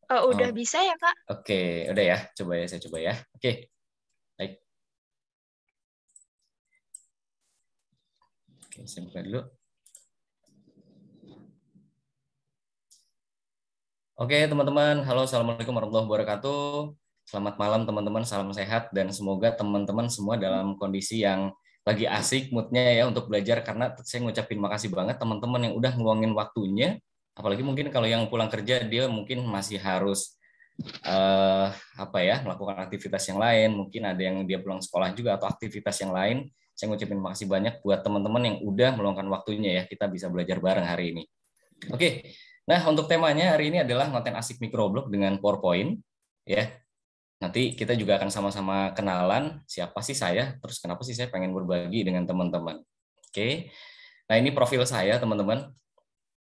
Udah Oh, bisa ya, Kak? oke, udah ya. Coba ya, saya coba ya. Oke, baik. Oke, saya buka dulu. Oke, teman-teman. Halo, Assalamualaikum warahmatullahi wabarakatuh. Selamat malam, teman-teman. Salam sehat dan semoga teman-teman semua dalam kondisi yang lagi asik moodnya ya untuk belajar karena saya ngucapin makasih banget teman-teman yang udah ngeluangin waktunya. Apalagi mungkin kalau yang pulang kerja dia mungkin masih harus apa ya melakukan aktivitas yang lain, mungkin ada yang dia pulang sekolah juga atau aktivitas yang lain. Saya ngucapin makasih banyak buat teman-teman yang udah meluangkan waktunya ya, kita bisa belajar bareng hari ini. Oke, nah untuk temanya hari ini adalah konten asik microblog dengan PowerPoint ya. Nanti kita juga akan sama-sama kenalan siapa sih saya, terus kenapa sih saya pengen berbagi dengan teman-teman. Oke, nah ini profil saya teman-teman.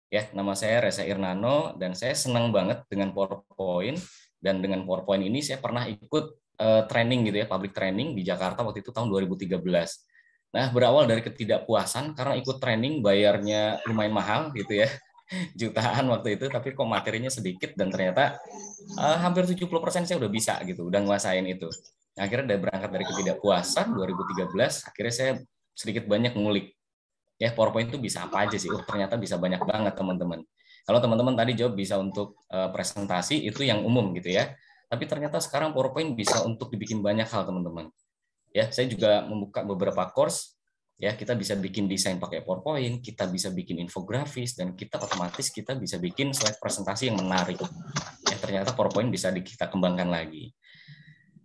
Ya, nama saya Reza Irnano dan saya senang banget dengan PowerPoint dan dengan PowerPoint ini saya pernah ikut training gitu ya, public training di Jakarta waktu itu tahun 2013. Nah, berawal dari ketidakpuasan karena ikut training bayarnya lumayan mahal gitu ya, jutaan waktu itu, tapi kok materinya sedikit dan ternyata hampir 70% saya udah bisa gitu, udah nguasain itu. Nah, akhirnya udah berangkat dari ketidakpuasan 2013, akhirnya saya sedikit banyak ngulik ya PowerPoint itu bisa apa aja sih? Oh, ternyata bisa banyak banget teman-teman. Kalau teman-teman tadi jawab bisa untuk presentasi itu yang umum gitu ya. Tapi ternyata sekarang PowerPoint bisa untuk dibikin banyak hal teman-teman. Ya, saya juga membuka beberapa course ya, kita bisa bikin desain pakai PowerPoint, kita bisa bikin infografis dan kita otomatis kita bisa bikin slide presentasi yang menarik. Ya, ternyata PowerPoint bisa kita kembangkan lagi.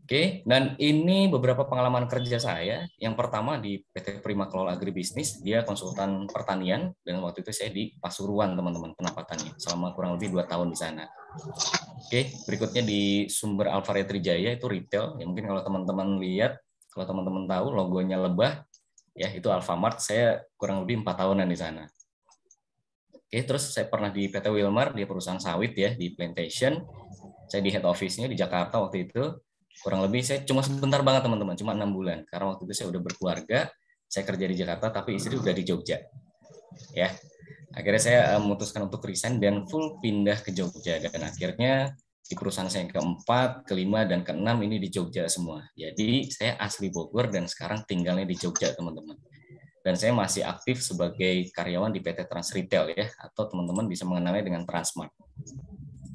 Oke, dan ini beberapa pengalaman kerja saya. Yang pertama di PT Prima Kelola Agribisnis, dia konsultan pertanian, dan waktu itu saya di Pasuruan, teman-teman, penampatannya, selama kurang lebih 2 tahun di sana. Oke, berikutnya di Sumber Alvaret Trijaya, itu retail. Ya, mungkin kalau teman-teman lihat, kalau teman-teman tahu logonya lebah, ya itu Alfamart, saya kurang lebih 4 tahunan di sana. Oke, terus saya pernah di PT Wilmar, di perusahaan sawit ya, di plantation. Saya di head office-nya di Jakarta waktu itu. Kurang lebih saya cuma sebentar banget teman-teman, cuma 6 bulan. Karena waktu itu saya udah berkeluarga, saya kerja di Jakarta, tapi istri udah di Jogja. Ya, akhirnya saya memutuskan untuk resign dan full pindah ke Jogja. Dan akhirnya di perusahaan saya yang keempat, kelima, dan keenam ini di Jogja semua. Jadi saya asli Bogor dan sekarang tinggalnya di Jogja teman-teman. Dan saya masih aktif sebagai karyawan di PT Trans Retail ya, atau teman-teman bisa mengenalnya dengan Transmart.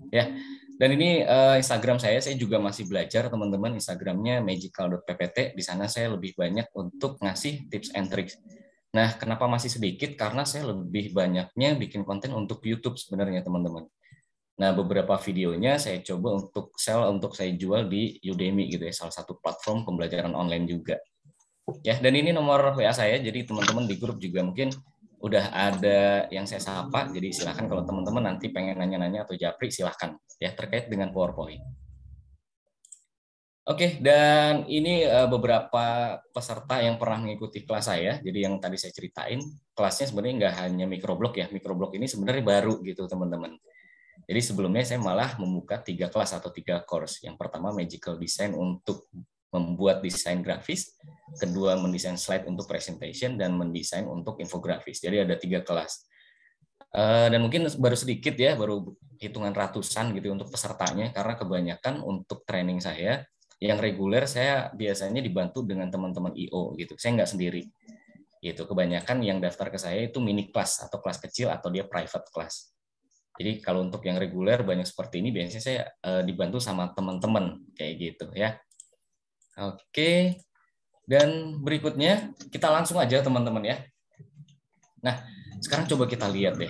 Ya, dan ini Instagram saya juga masih belajar teman-teman. Instagramnya magical.ppt. Di sana saya lebih banyak untuk ngasih tips and tricks. Nah, kenapa masih sedikit? Karena saya lebih banyaknya bikin konten untuk YouTube sebenarnya teman-teman. Nah, beberapa videonya saya coba untuk untuk saya jual di Udemy gitu ya, salah satu platform pembelajaran online juga. Ya, dan ini nomor WA saya, jadi teman-teman di grup juga mungkin udah ada yang saya sapa, jadi silahkan kalau teman-teman nanti pengen nanya-nanya atau japri silahkan ya terkait dengan PowerPoint. Oke, dan ini beberapa peserta yang pernah mengikuti kelas saya. Jadi yang tadi saya ceritain, kelasnya sebenarnya nggak hanya microblog ya. Microblog ini sebenarnya baru gitu teman-teman. Jadi sebelumnya saya malah membuka 3 kelas atau 3 course. Yang pertama Magical Design untuk membuat desain grafis, kedua mendesain slide untuk presentation, dan mendesain untuk infografis. Jadi ada 3 kelas. Dan mungkin baru sedikit ya, baru hitungan ratusan gitu untuk pesertanya, karena kebanyakan untuk training saya yang reguler saya biasanya dibantu dengan teman-teman IO gitu. Saya nggak sendiri. Gitu. Kebanyakan yang daftar ke saya itu mini kelas atau kelas kecil atau dia private class. Jadi kalau untuk yang reguler banyak seperti ini biasanya saya dibantu sama teman-teman kayak gitu ya. Oke. Dan berikutnya kita langsung aja teman-teman ya. Nah, sekarang coba kita lihat deh.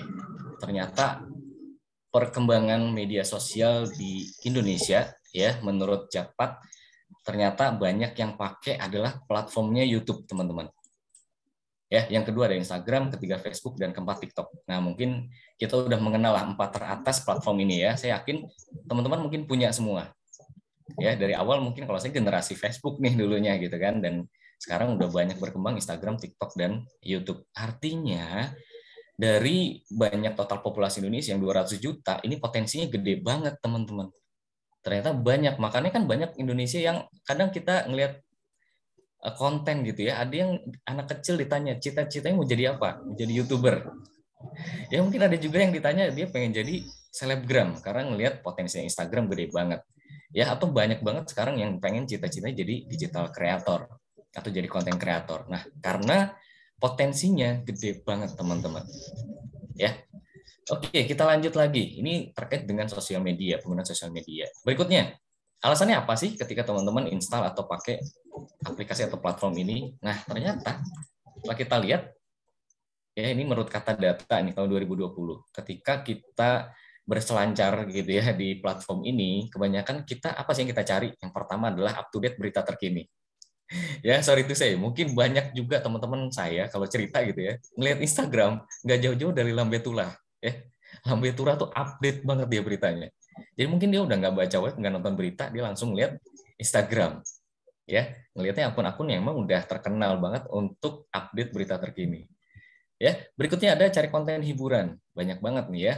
Ternyata perkembangan media sosial di Indonesia ya menurut Jakpat ternyata banyak yang pakai adalah platformnya YouTube teman-teman. Ya, yang kedua ada Instagram, ketiga Facebook, dan keempat TikTok. Nah, mungkin kita udah mengenal lah 4 teratas platform ini ya. Saya yakin teman-teman mungkin punya semua. Ya, dari awal mungkin kalau saya generasi Facebook nih dulunya gitu kan, dan sekarang udah banyak berkembang Instagram, TikTok, dan YouTube. Artinya dari banyak total populasi Indonesia yang 200 juta, ini potensinya gede banget teman-teman. Ternyata banyak, makanya kan banyak Indonesia yang kadang kita ngelihat konten gitu ya, ada yang anak kecil ditanya cita-citanya mau jadi apa, mau jadi YouTuber. Ya mungkin ada juga yang ditanya dia pengen jadi selebgram karena ngelihat potensinya Instagram gede banget. Ya, atau banyak banget sekarang yang pengen cita-citanya jadi digital creator atau jadi konten kreator. Nah, karena potensinya gede banget teman-teman. Ya. Oke, kita lanjut lagi. Ini terkait dengan sosial media, penggunaan sosial media. Berikutnya, alasannya apa sih ketika teman-teman install atau pakai aplikasi atau platform ini? Nah, ternyata setelah kita lihat, ya ini menurut kata data nih tahun 2020, ketika kita berselancar gitu ya di platform ini, kebanyakan kita apa sih yang kita cari? Yang pertama adalah up to date berita terkini. Ya, sorry itu saya. Mungkin banyak juga teman-teman saya kalau cerita gitu ya, ngelihat Instagram nggak jauh-jauh dari Lambe Tula. Ya, Lambe Tula tuh update banget dia beritanya. Jadi mungkin dia udah nggak baca web, nggak nonton berita, dia langsung lihat Instagram. Ya, ngelihatnya akun-akun yang emang udah terkenal banget untuk update berita terkini. Ya, berikutnya ada cari konten hiburan. Banyak banget nih ya.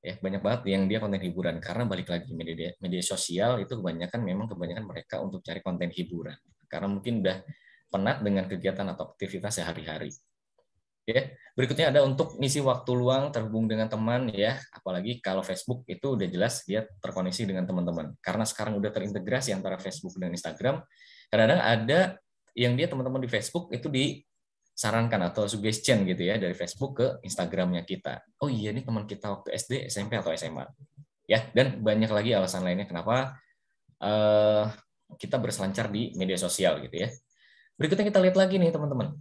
Ya, banyak banget yang dia konten hiburan karena balik lagi media sosial itu kebanyakan mereka untuk cari konten hiburan. Karena mungkin udah penat dengan kegiatan atau aktivitas sehari-hari. Ya, berikutnya ada untuk ngisi waktu luang terhubung dengan teman ya, apalagi kalau Facebook itu udah jelas dia terkoneksi dengan teman-teman. Karena sekarang udah terintegrasi antara Facebook dan Instagram. Kadang-kadang ada yang dia teman-teman di Facebook itu disarankan atau suggestion gitu ya dari Facebook ke Instagramnya kita. Oh iya, ini teman kita waktu SD, SMP atau SMA. Ya, dan banyak lagi alasan lainnya kenapa kita berselancar di media sosial gitu ya. Berikutnya kita lihat lagi nih teman-teman.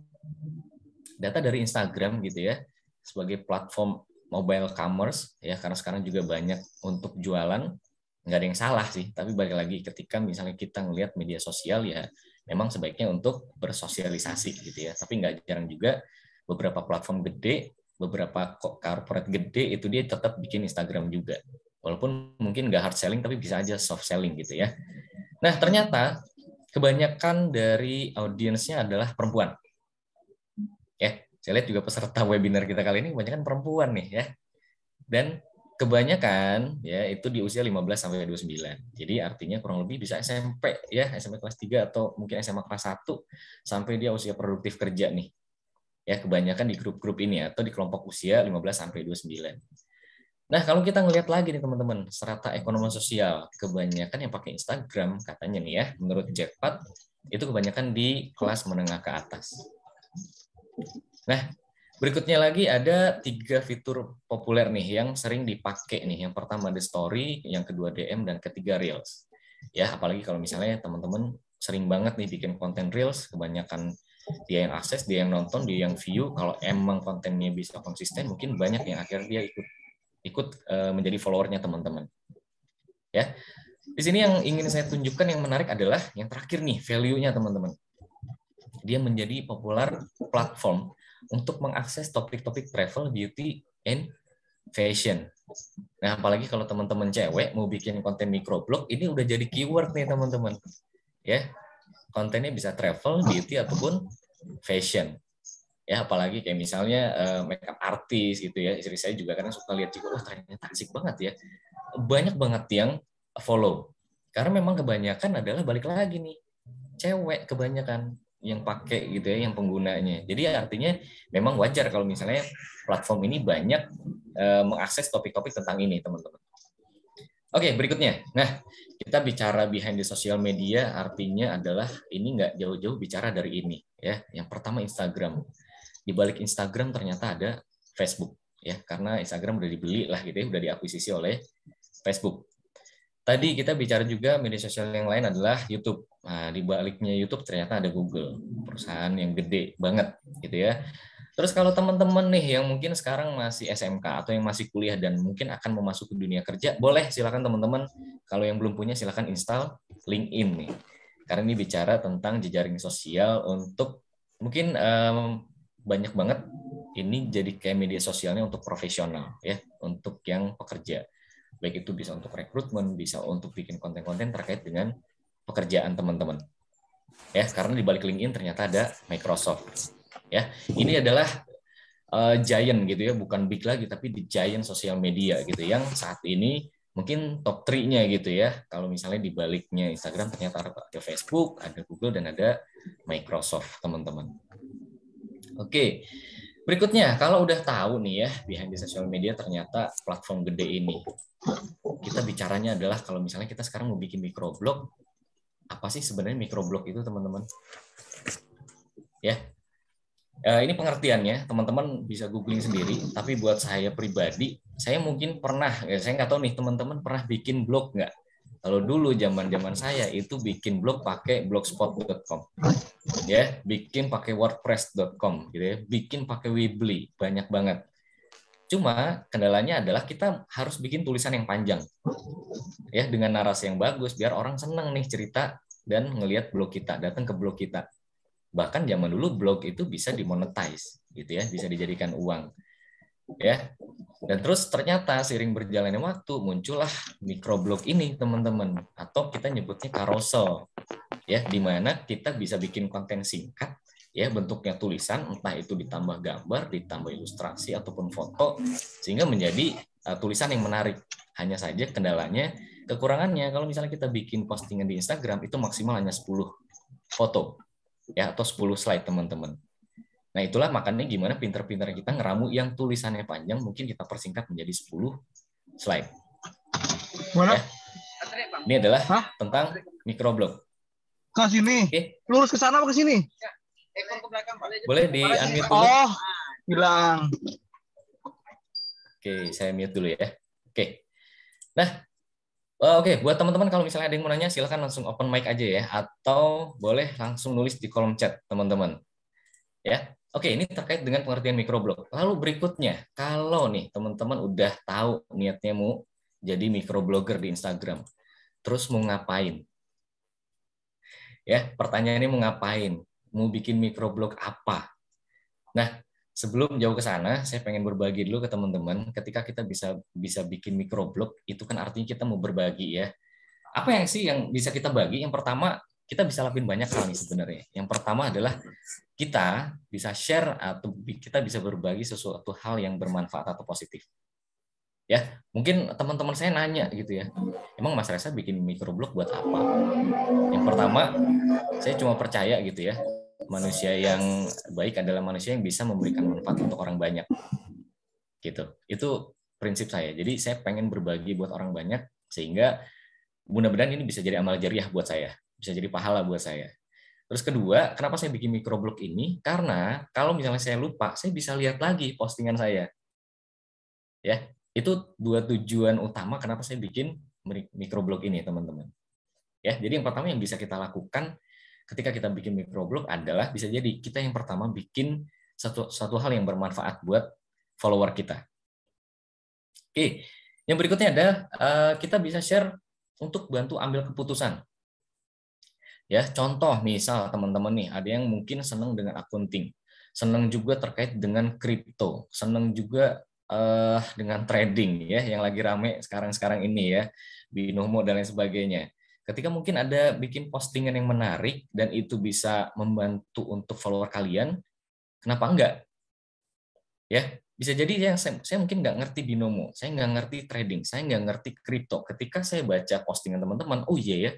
Data dari Instagram gitu ya, sebagai platform mobile commerce ya, karena sekarang juga banyak untuk jualan, nggak ada yang salah sih, tapi balik lagi ketika misalnya kita ngelihat media sosial ya memang sebaiknya untuk bersosialisasi gitu ya, tapi nggak jarang juga beberapa platform gede, beberapa corporate gede itu dia tetap bikin Instagram juga, walaupun mungkin nggak hard selling tapi bisa aja soft selling gitu ya. Nah ternyata kebanyakan dari audiensnya adalah perempuan. Ya, saya lihat juga peserta webinar kita kali ini kebanyakan perempuan nih ya. Dan kebanyakan ya itu di usia 15 sampai 29. Jadi artinya kurang lebih bisa SMP ya, SMP kelas 3 atau mungkin SMA kelas 1 sampai dia usia produktif kerja nih. Ya, kebanyakan di grup-grup ini atau di kelompok usia 15 sampai 29. Nah, kalau kita ngelihat lagi nih teman-teman, strata ekonomi sosial, kebanyakan yang pakai Instagram katanya nih ya, menurut Jackpot itu kebanyakan di kelas menengah ke atas. Nah, berikutnya lagi ada 3 fitur populer nih yang sering dipakai nih. Yang pertama The Story, yang kedua DM, dan ketiga Reels. Ya, apalagi kalau misalnya teman-teman sering banget nih bikin konten Reels, kebanyakan dia yang akses, dia yang nonton, dia yang view. Kalau emang kontennya bisa konsisten, mungkin banyak yang akhirnya dia ikut menjadi followernya teman-teman. Ya, di sini yang ingin saya tunjukkan yang menarik adalah yang terakhir nih, value-nya teman-teman. Dia menjadi populer platform untuk mengakses topik-topik travel, beauty, and fashion. Nah, apalagi kalau teman-teman cewek mau bikin konten microblog, ini udah jadi keyword nih teman-teman. Ya, kontennya bisa travel, beauty, ataupun fashion. Ya, apalagi kayak misalnya makeup artis gitu ya. Istri saya juga kadang suka lihat juga, wah ternyata asik banget ya. Banyak banget yang follow. Karena memang kebanyakan adalah balik lagi nih, cewek kebanyakan yang pakai gitu ya, yang penggunanya. Jadi artinya memang wajar kalau misalnya platform ini banyak mengakses topik-topik tentang ini, teman-teman. Oke, berikutnya. Nah, kita bicara behind the social media, artinya adalah ini nggak jauh-jauh bicara dari ini. Ya, yang pertama Instagram. Di balik Instagram ternyata ada Facebook. Ya, karena Instagram udah dibeli lah gitu ya, udah diakuisisi oleh Facebook. Tadi kita bicara juga media sosial yang lain adalah YouTube. Nah, di baliknya YouTube ternyata ada Google, perusahaan yang gede banget gitu ya. Terus kalau teman-teman nih yang mungkin sekarang masih SMK atau yang masih kuliah dan mungkin akan memasuki dunia kerja, boleh silakan teman-teman, kalau yang belum punya silakan install LinkedIn nih. Karena ini bicara tentang jejaring sosial untuk mungkin banyak banget ini jadi kayak media sosialnya untuk profesional ya, untuk yang pekerja. Baik itu bisa untuk rekrutmen, bisa untuk bikin konten-konten terkait dengan pekerjaan teman-teman. Ya, karena di balik LinkedIn ternyata ada Microsoft. Ya, ini adalah giant gitu ya, bukan big lagi tapi di giant sosial media gitu yang saat ini mungkin top 3-nya gitu ya. Kalau misalnya di baliknya Instagram ternyata ada Facebook, ada Google dan ada Microsoft, teman-teman. Oke. Berikutnya, kalau udah tahu nih ya, behind the social media ternyata platform gede ini. Kita bicaranya adalah kalau misalnya kita sekarang mau bikin microblog, apa sih sebenarnya microblog itu, teman-teman? Ya, ini pengertiannya, teman-teman bisa googling sendiri, tapi buat saya pribadi, saya mungkin pernah, ya saya nggak tahu nih, teman-teman pernah bikin blog nggak? Kalau dulu zaman-zaman saya itu bikin blog pakai blogspot.com. Ya, bikin pakai wordpress.com gitu ya, bikin pakai Weebly, banyak banget. Cuma kendalanya adalah kita harus bikin tulisan yang panjang. Ya, dengan narasi yang bagus biar orang seneng nih cerita dan ngelihat blog kita, datang ke blog kita. Bahkan zaman dulu blog itu bisa dimonetize gitu ya, bisa dijadikan uang. Ya. Dan terus ternyata seiring berjalannya waktu muncullah microblog ini, teman-teman, atau kita nyebutnya carousel. Ya, di mana kita bisa bikin konten singkat ya, bentuknya tulisan, entah itu ditambah gambar, ditambah ilustrasi ataupun foto, sehingga menjadi tulisan yang menarik. Hanya saja kendalanya, kekurangannya kalau misalnya kita bikin postingan di Instagram itu maksimal hanya 10 foto ya, atau 10 slide, teman-teman. Nah, itulah makanya gimana pinter-pinter kita ngeramu yang tulisannya panjang, mungkin kita persingkat menjadi 10 slide. Mana? Ya. Ini adalah tentang microblog. Ke sini. Oke. Lurus ke sana apa ke sini? Boleh di-unmute dulu. Oh, hilang. Oke, saya mute dulu ya. Oke. Nah, oke, buat teman-teman kalau misalnya ada yang mau nanya, silakan langsung open mic aja ya, atau boleh langsung nulis di kolom chat, teman-teman. Ya. Oke, ini terkait dengan pengertian microblog. Lalu berikutnya, kalau nih teman-teman udah tahu niatnya mau jadi microblogger di Instagram, terus mau ngapain? Ya, pertanyaannya mau ngapain? Mau bikin microblog apa? Nah, sebelum jauh ke sana, saya pengen berbagi dulu ke teman-teman. Ketika kita bisa bikin microblog, itu kan artinya kita mau berbagi ya. Apa yang sih yang bisa kita bagi? Yang pertama, kita bisa lakuin banyak hal nih sebenarnya. Yang pertama adalah kita bisa share atau kita bisa berbagi sesuatu hal yang bermanfaat atau positif. Ya, mungkin teman-teman saya nanya gitu ya, emang Mas Reza bikin microblog buat apa? Yang pertama, saya cuma percaya gitu ya, manusia yang baik adalah manusia yang bisa memberikan manfaat untuk orang banyak. Gitu. Itu prinsip saya. Jadi saya pengen berbagi buat orang banyak sehingga mudah-mudahan ini bisa jadi amal jariah buat saya, bisa jadi pahala buat saya. Terus kedua, kenapa saya bikin microblog ini? Karena kalau misalnya saya lupa, saya bisa lihat lagi postingan saya. Ya, itu dua tujuan utama kenapa saya bikin microblog ini, teman-teman. Ya, jadi yang pertama yang bisa kita lakukan ketika kita bikin microblog adalah bisa jadi kita yang pertama bikin satu hal yang bermanfaat buat follower kita. Oke, yang berikutnya adalah kita bisa share untuk bantu ambil keputusan. Ya, contoh misal teman-teman nih, ada yang mungkin senang dengan accounting, senang juga terkait dengan kripto, senang juga dengan trading ya, yang lagi rame sekarang ini ya, binomo dan lain sebagainya. Ketika mungkin ada bikin postingan yang menarik dan itu bisa membantu untuk follower kalian, kenapa enggak? Ya, bisa jadi saya mungkin nggak ngerti binomo, saya nggak ngerti trading, saya nggak ngerti kripto. Ketika saya baca postingan teman-teman, oh iya ya,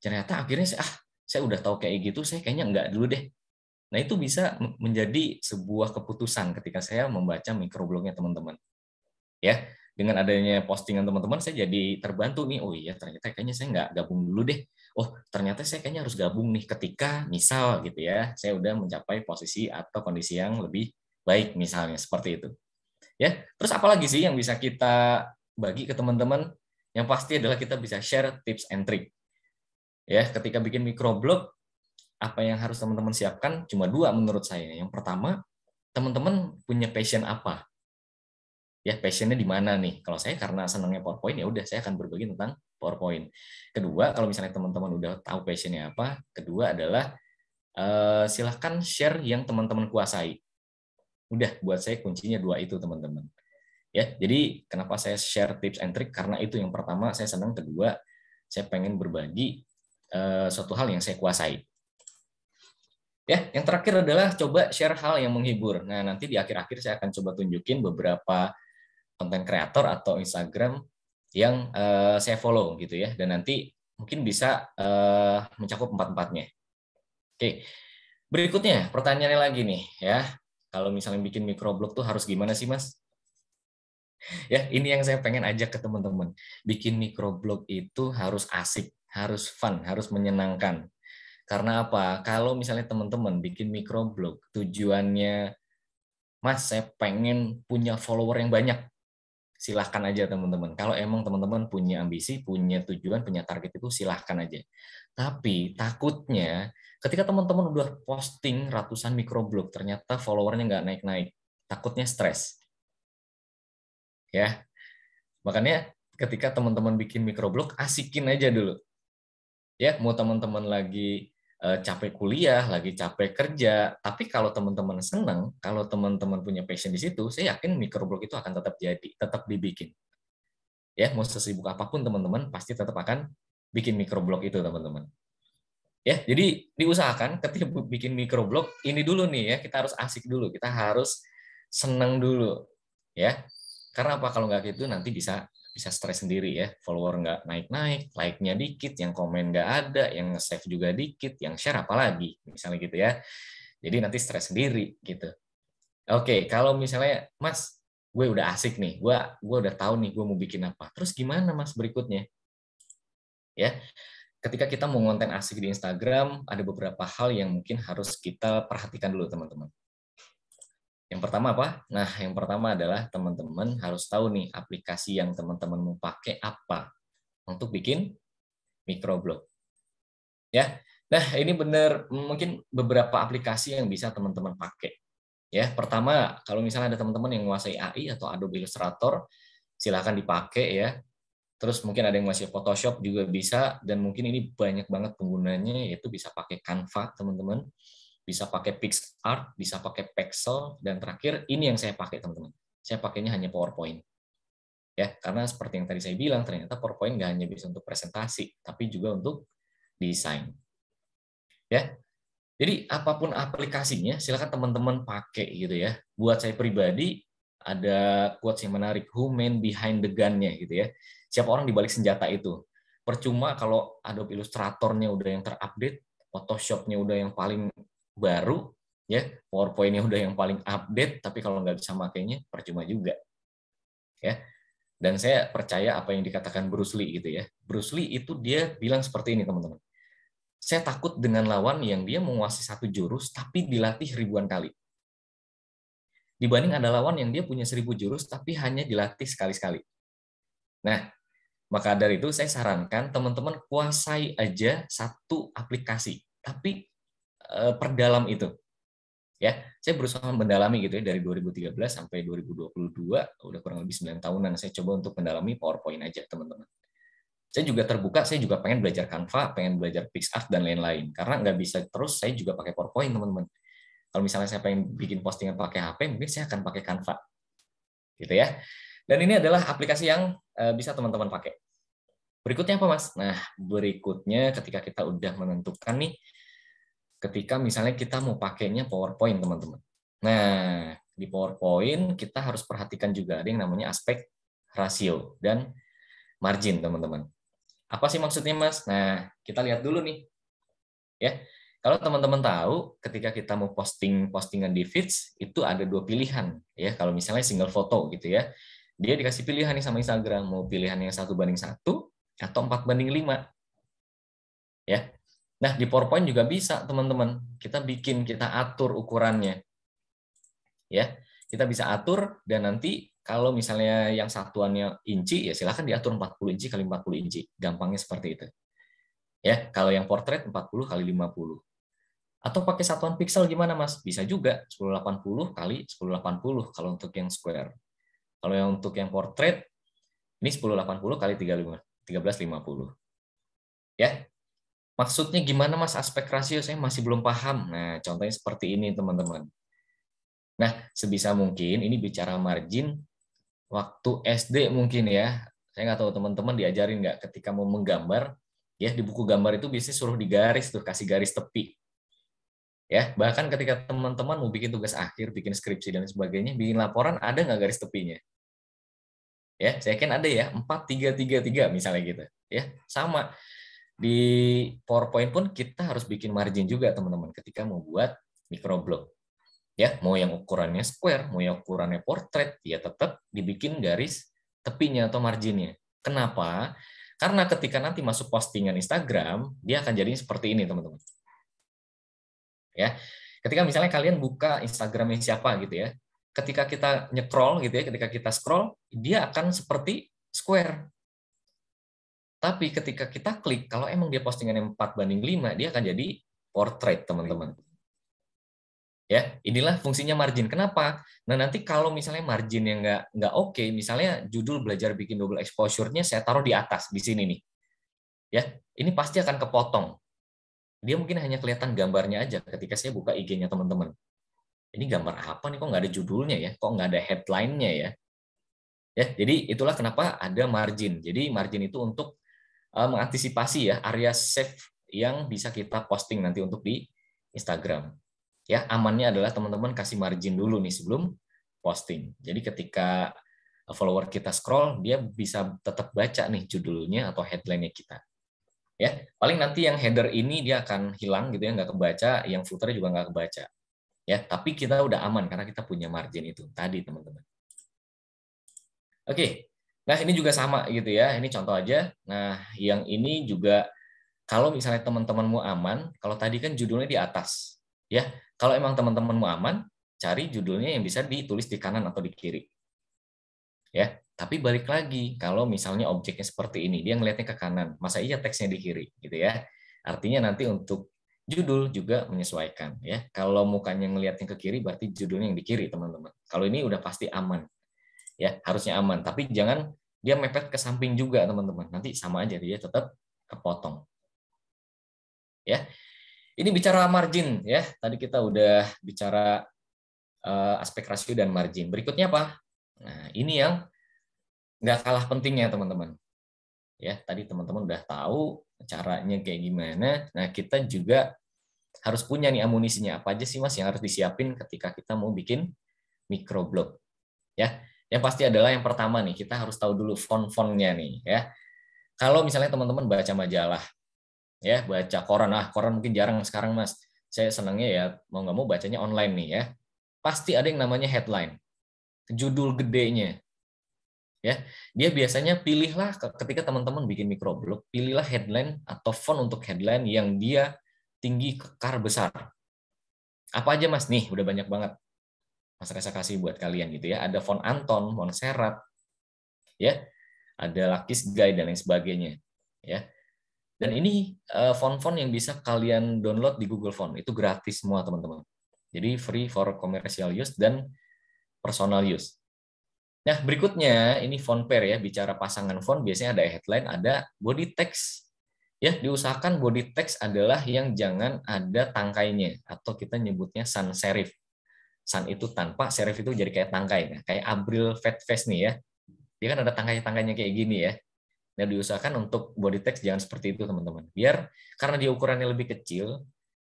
ternyata akhirnya saya udah tahu kayak gitu, saya kayaknya nggak dulu deh. Nah, itu bisa menjadi sebuah keputusan ketika saya membaca microblognya teman-teman. Ya, dengan adanya postingan teman-teman, saya jadi terbantu nih. Oh iya, ternyata kayaknya saya nggak gabung dulu deh. Oh, ternyata saya kayaknya harus gabung nih ketika misal gitu ya, saya udah mencapai posisi atau kondisi yang lebih baik misalnya seperti itu. Ya, terus apalagi sih yang bisa kita bagi ke teman-teman? Yang pasti adalah kita bisa share tips and trick. Ya, ketika bikin microblog, apa yang harus teman-teman siapkan? Cuma dua menurut saya. Yang pertama, teman-teman punya passion apa? Ya, passionnya di mana nih? Kalau saya karena senangnya PowerPoint, ya udah saya akan berbagi tentang PowerPoint. Kedua, kalau misalnya teman-teman udah tahu passionnya apa, kedua adalah silahkan share yang teman-teman kuasai. Udah, buat saya kuncinya dua itu, teman-teman. Ya, jadi kenapa saya share tips and trick? Karena itu yang pertama saya senang, kedua saya pengen berbagi suatu hal yang saya kuasai. Ya, yang terakhir adalah coba share hal yang menghibur. Nah, nanti di akhir-akhir saya akan coba tunjukin beberapa konten kreator atau Instagram yang saya follow gitu ya, dan nanti mungkin bisa mencakup empat-empatnya. Oke, berikutnya pertanyaannya lagi nih ya, Kalau misalnya bikin microblog tuh harus gimana sih, Mas? Ya, ini yang saya pengen ajak ke teman-teman. Bikin microblog itu harus asik, harus fun, harus menyenangkan. Karena apa? Kalau misalnya teman-teman bikin microblog, tujuannya, Mas, saya pengen punya follower yang banyak. Silahkan aja teman-teman. Kalau emang teman-teman punya ambisi, punya tujuan, punya target itu silahkan aja. Tapi takutnya ketika teman-teman udah posting ratusan microblog, ternyata followernya nggak naik-naik. Takutnya stres. Ya, makanya ketika teman-teman bikin microblog, asikin aja dulu. Ya, mau teman-teman lagi capek kuliah, lagi capek kerja, tapi kalau teman-teman senang, kalau teman-teman punya passion di situ, saya yakin microblog itu akan tetap jadi, tetap dibikin. Ya, mau sesibuk apapun teman-teman pasti tetap akan bikin microblog itu, teman-teman. Ya, jadi diusahakan ketika bikin microblog ini dulu nih ya, kita harus asik dulu, kita harus senang dulu, ya. Karena apa, kalau nggak gitu nanti bisa bisa stres sendiri ya, follower nggak naik-naik, like-nya dikit, yang komen nggak ada, yang nge-save juga dikit, yang share apalagi, misalnya gitu ya. Jadi nanti stres sendiri gitu. Oke, kalau misalnya Mas, gue udah asik nih, gue udah tahu nih gue mau bikin apa. Terus gimana Mas berikutnya? Ya, ketika kita mau konten asik di Instagram, ada beberapa hal yang mungkin harus kita perhatikan dulu teman-teman. Yang pertama apa? Nah, yang pertama adalah teman-teman harus tahu nih aplikasi yang teman-teman mau pakai apa untuk bikin microblog. Ya. Nah, ini benar mungkin beberapa aplikasi yang bisa teman-teman pakai. Ya, pertama, kalau misalnya ada teman-teman yang menguasai AI atau Adobe Illustrator, silakan dipakai ya. Terus mungkin ada yang masih Photoshop juga bisa, dan mungkin ini banyak banget penggunanya, yaitu bisa pakai Canva, teman-teman. Bisa pakai PixArt, bisa pakai Pexel, dan terakhir ini yang saya pakai, teman-teman. Saya pakainya hanya PowerPoint. Ya, karena seperti yang tadi saya bilang, ternyata PowerPoint nggak hanya bisa untuk presentasi, tapi juga untuk desain. Ya, jadi apapun aplikasinya, silakan teman-teman pakai gitu ya. Buat saya pribadi, ada quotes yang menarik, who man behind the gun-nya gitu ya. Siapa orang di balik senjata itu. Percuma kalau Adobe Illustrator-nya udah yang terupdate, Photoshop-nya udah yang paling baru, ya, PowerPoint-nya udah yang paling update, tapi kalau nggak bisa makainya, percuma juga. Ya. Dan saya percaya apa yang dikatakan Bruce Lee gitu ya. Bruce Lee itu dia bilang seperti ini, teman-teman. Saya takut dengan lawan yang dia menguasai satu jurus, tapi dilatih ribuan kali. Dibanding ada lawan yang dia punya 1000 jurus, tapi hanya dilatih sekali-sekali. Nah, maka dari itu saya sarankan teman-teman kuasai aja satu aplikasi, tapi perdalam itu. Ya, saya berusaha mendalami gitu ya dari 2013 sampai 2022, udah kurang lebih 9 tahunan saya coba untuk mendalami PowerPoint aja, teman-teman. Saya juga terbuka, saya juga pengen belajar Canva, pengen belajar PixArt dan lain-lain. Karena nggak bisa terus saya juga pakai PowerPoint, teman-teman. Kalau misalnya saya pengen bikin postingan pakai HP, mungkin saya akan pakai Canva. Gitu ya. Dan ini adalah aplikasi yang bisa teman-teman pakai. Berikutnya apa, Mas? Nah, berikutnya ketika kita udah menentukan nih, ketika misalnya kita mau pakainya PowerPoint, teman-teman. Nah, di PowerPoint kita harus perhatikan juga ada yang namanya aspek rasio dan margin, teman-teman. Apa sih maksudnya, Mas? Nah, kita lihat dulu nih. Ya, kalau teman-teman tahu, ketika kita mau posting postingan di feeds, itu ada dua pilihan. Ya, kalau misalnya single foto gitu ya, dia dikasih pilihan nih sama Instagram, mau pilihan yang 1:1 atau 4:5. Ya, nah di PowerPoint juga bisa, teman-teman. Kita bikin, kita atur ukurannya. Ya, kita bisa atur dan nanti kalau misalnya yang satuannya inci, ya silakan diatur 40 inci kali 40 inci. Gampangnya seperti itu. Ya, kalau yang portrait 40 kali 50. Atau pakai satuan pixel gimana, Mas? Bisa juga 1080 kali 1080 kalau untuk yang square. Kalau yang untuk yang portrait ini 1080 kali 1350. Ya. Maksudnya gimana, Mas, aspek rasio? Saya masih belum paham. Nah, contohnya seperti ini, teman-teman. Nah, sebisa mungkin ini bicara margin waktu SD mungkin ya. Saya nggak tahu teman-teman diajarin nggak ketika mau menggambar, ya di buku gambar itu biasanya suruh digaris tuh, kasih garis tepi. Ya, bahkan ketika teman-teman mau bikin tugas akhir, bikin skripsi dan sebagainya, bikin laporan, ada nggak garis tepinya? Ya, saya yakin ada ya, 4-3-3-3 misalnya gitu. Ya, sama. Di PowerPoint pun kita harus bikin margin juga, teman-teman, ketika mau buat microblog. Ya, mau yang ukurannya square, mau yang ukurannya portrait, ya tetap dibikin garis tepinya atau marginnya. Kenapa? Karena ketika nanti masuk postingan Instagram, dia akan jadi seperti ini, teman-teman. Ya, ketika misalnya kalian buka Instagramnya siapa gitu ya, ketika kita nyekrol gitu ya, ketika kita scroll, dia akan seperti square. Tapi ketika kita klik, kalau emang dia postingannya 4:5, dia akan jadi portrait, teman-teman. Ya, inilah fungsinya margin. Kenapa? Nah, nanti kalau misalnya margin yang nggak oke, misalnya judul belajar bikin double exposure-nya saya taruh di atas di sini nih. Ya, ini pasti akan kepotong. Dia mungkin hanya kelihatan gambarnya aja ketika saya buka IG-nya teman-teman. Ini gambar apa nih, kok nggak ada judulnya ya? Kok nggak ada headline-nya ya? Ya, jadi itulah kenapa ada margin. Jadi margin itu untuk mengantisipasi ya area save yang bisa kita posting nanti untuk di Instagram. Ya, amannya adalah teman-teman kasih margin dulu nih sebelum posting. Jadi ketika follower kita scroll, dia bisa tetap baca nih judulnya atau headline-nya kita. Ya, paling nanti yang header ini dia akan hilang gitu ya, nggak kebaca, yang footer juga nggak kebaca. Ya, tapi kita udah aman karena kita punya margin itu tadi, teman-teman. Oke. Nah, ini juga sama gitu ya. Ini contoh aja. Nah, yang ini juga kalau misalnya teman-temanmu aman, kalau tadi kan judulnya di atas. Ya, kalau emang teman-temanmu aman, cari judulnya yang bisa ditulis di kanan atau di kiri. Ya, tapi balik lagi, kalau misalnya objeknya seperti ini, dia ngelihatnya ke kanan, masa iya teksnya di kiri, gitu ya. Artinya nanti untuk judul juga menyesuaikan, ya. Kalau mukanya ngelihatnya ke kiri, berarti judulnya yang di kiri, teman-teman. Kalau ini udah pasti aman, ya, harusnya aman. Tapi jangan dia mepet ke samping juga, teman-teman. Nanti sama aja, dia tetap kepotong. Ya, ini bicara margin, ya. Tadi kita udah bicara aspek rasio dan margin. Berikutnya apa? Nah, ini yang nggak kalah pentingnya, teman-teman. Ya, tadi teman-teman udah tahu caranya kayak gimana. Nah, kita juga harus punya nih amunisinya. Apa aja sih, Mas, yang harus disiapin ketika kita mau bikin microblog? Ya, yang pasti adalah yang pertama nih, kita harus tahu dulu font-fontnya nih, ya. Kalau misalnya teman-teman baca majalah, ya, baca koran, koran mungkin jarang sekarang, Mas. Saya senangnya ya mau nggak mau bacanya online nih, ya. Pasti ada yang namanya headline, judul gedenya. Ya, dia biasanya pilihlah ketika teman-teman bikin microblog, pilihlah headline atau font untuk headline yang dia tinggi kekar besar. Apa aja, Mas? Nih, udah banyak banget. Mas Reza kasih buat kalian gitu ya. Ada font Anton, Montserrat, ya, ada Lakis Guide dan lain sebagainya, ya. Dan ini font-font yang bisa kalian download di Google Font, itu gratis semua, teman-teman. Jadi free for commercial use dan personal use. Nah, berikutnya ini font pair ya, bicara pasangan font biasanya ada headline, ada body text. Ya, diusahakan body text adalah yang jangan ada tangkainya atau kita nyebutnya sans serif. Sans itu tanpa, serif itu jadi kayak tangkai. Nah, kayak Abril Fat Face nih ya. Dia kan ada tangkai-tangkainya kayak gini ya. Nah, diusahakan untuk body text jangan seperti itu, teman-teman. Biar karena dia ukurannya lebih kecil,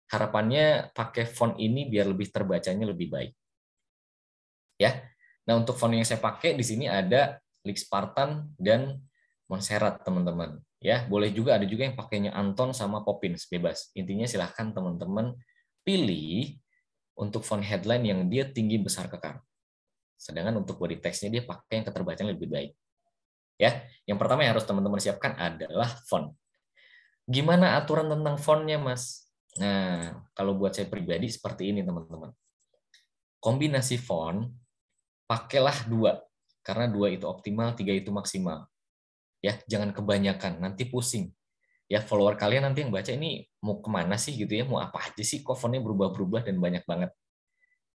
harapannya pakai font ini biar lebih terbacanya lebih baik. Ya. Nah, untuk font yang saya pakai di sini ada Lex Spartan dan Montserrat, teman-teman. Ya, boleh juga ada juga yang pakainya Anton sama Poppins, bebas. Intinya silahkan teman-teman pilih untuk font headline yang dia tinggi besar kekar. Sedangkan untuk body text-nya dia pakai yang keterbacaan lebih baik. Ya, yang pertama yang harus teman-teman siapkan adalah font. Gimana aturan tentang fontnya, Mas? Nah, kalau buat saya pribadi seperti ini, teman-teman. Kombinasi font pakailah 2, karena 2 itu optimal, 3 itu maksimal. Ya, jangan kebanyakan, nanti pusing. Ya, follower kalian nanti yang baca ini mau kemana sih gitu ya, mau apa aja sih kok fontnya berubah-berubah dan banyak banget.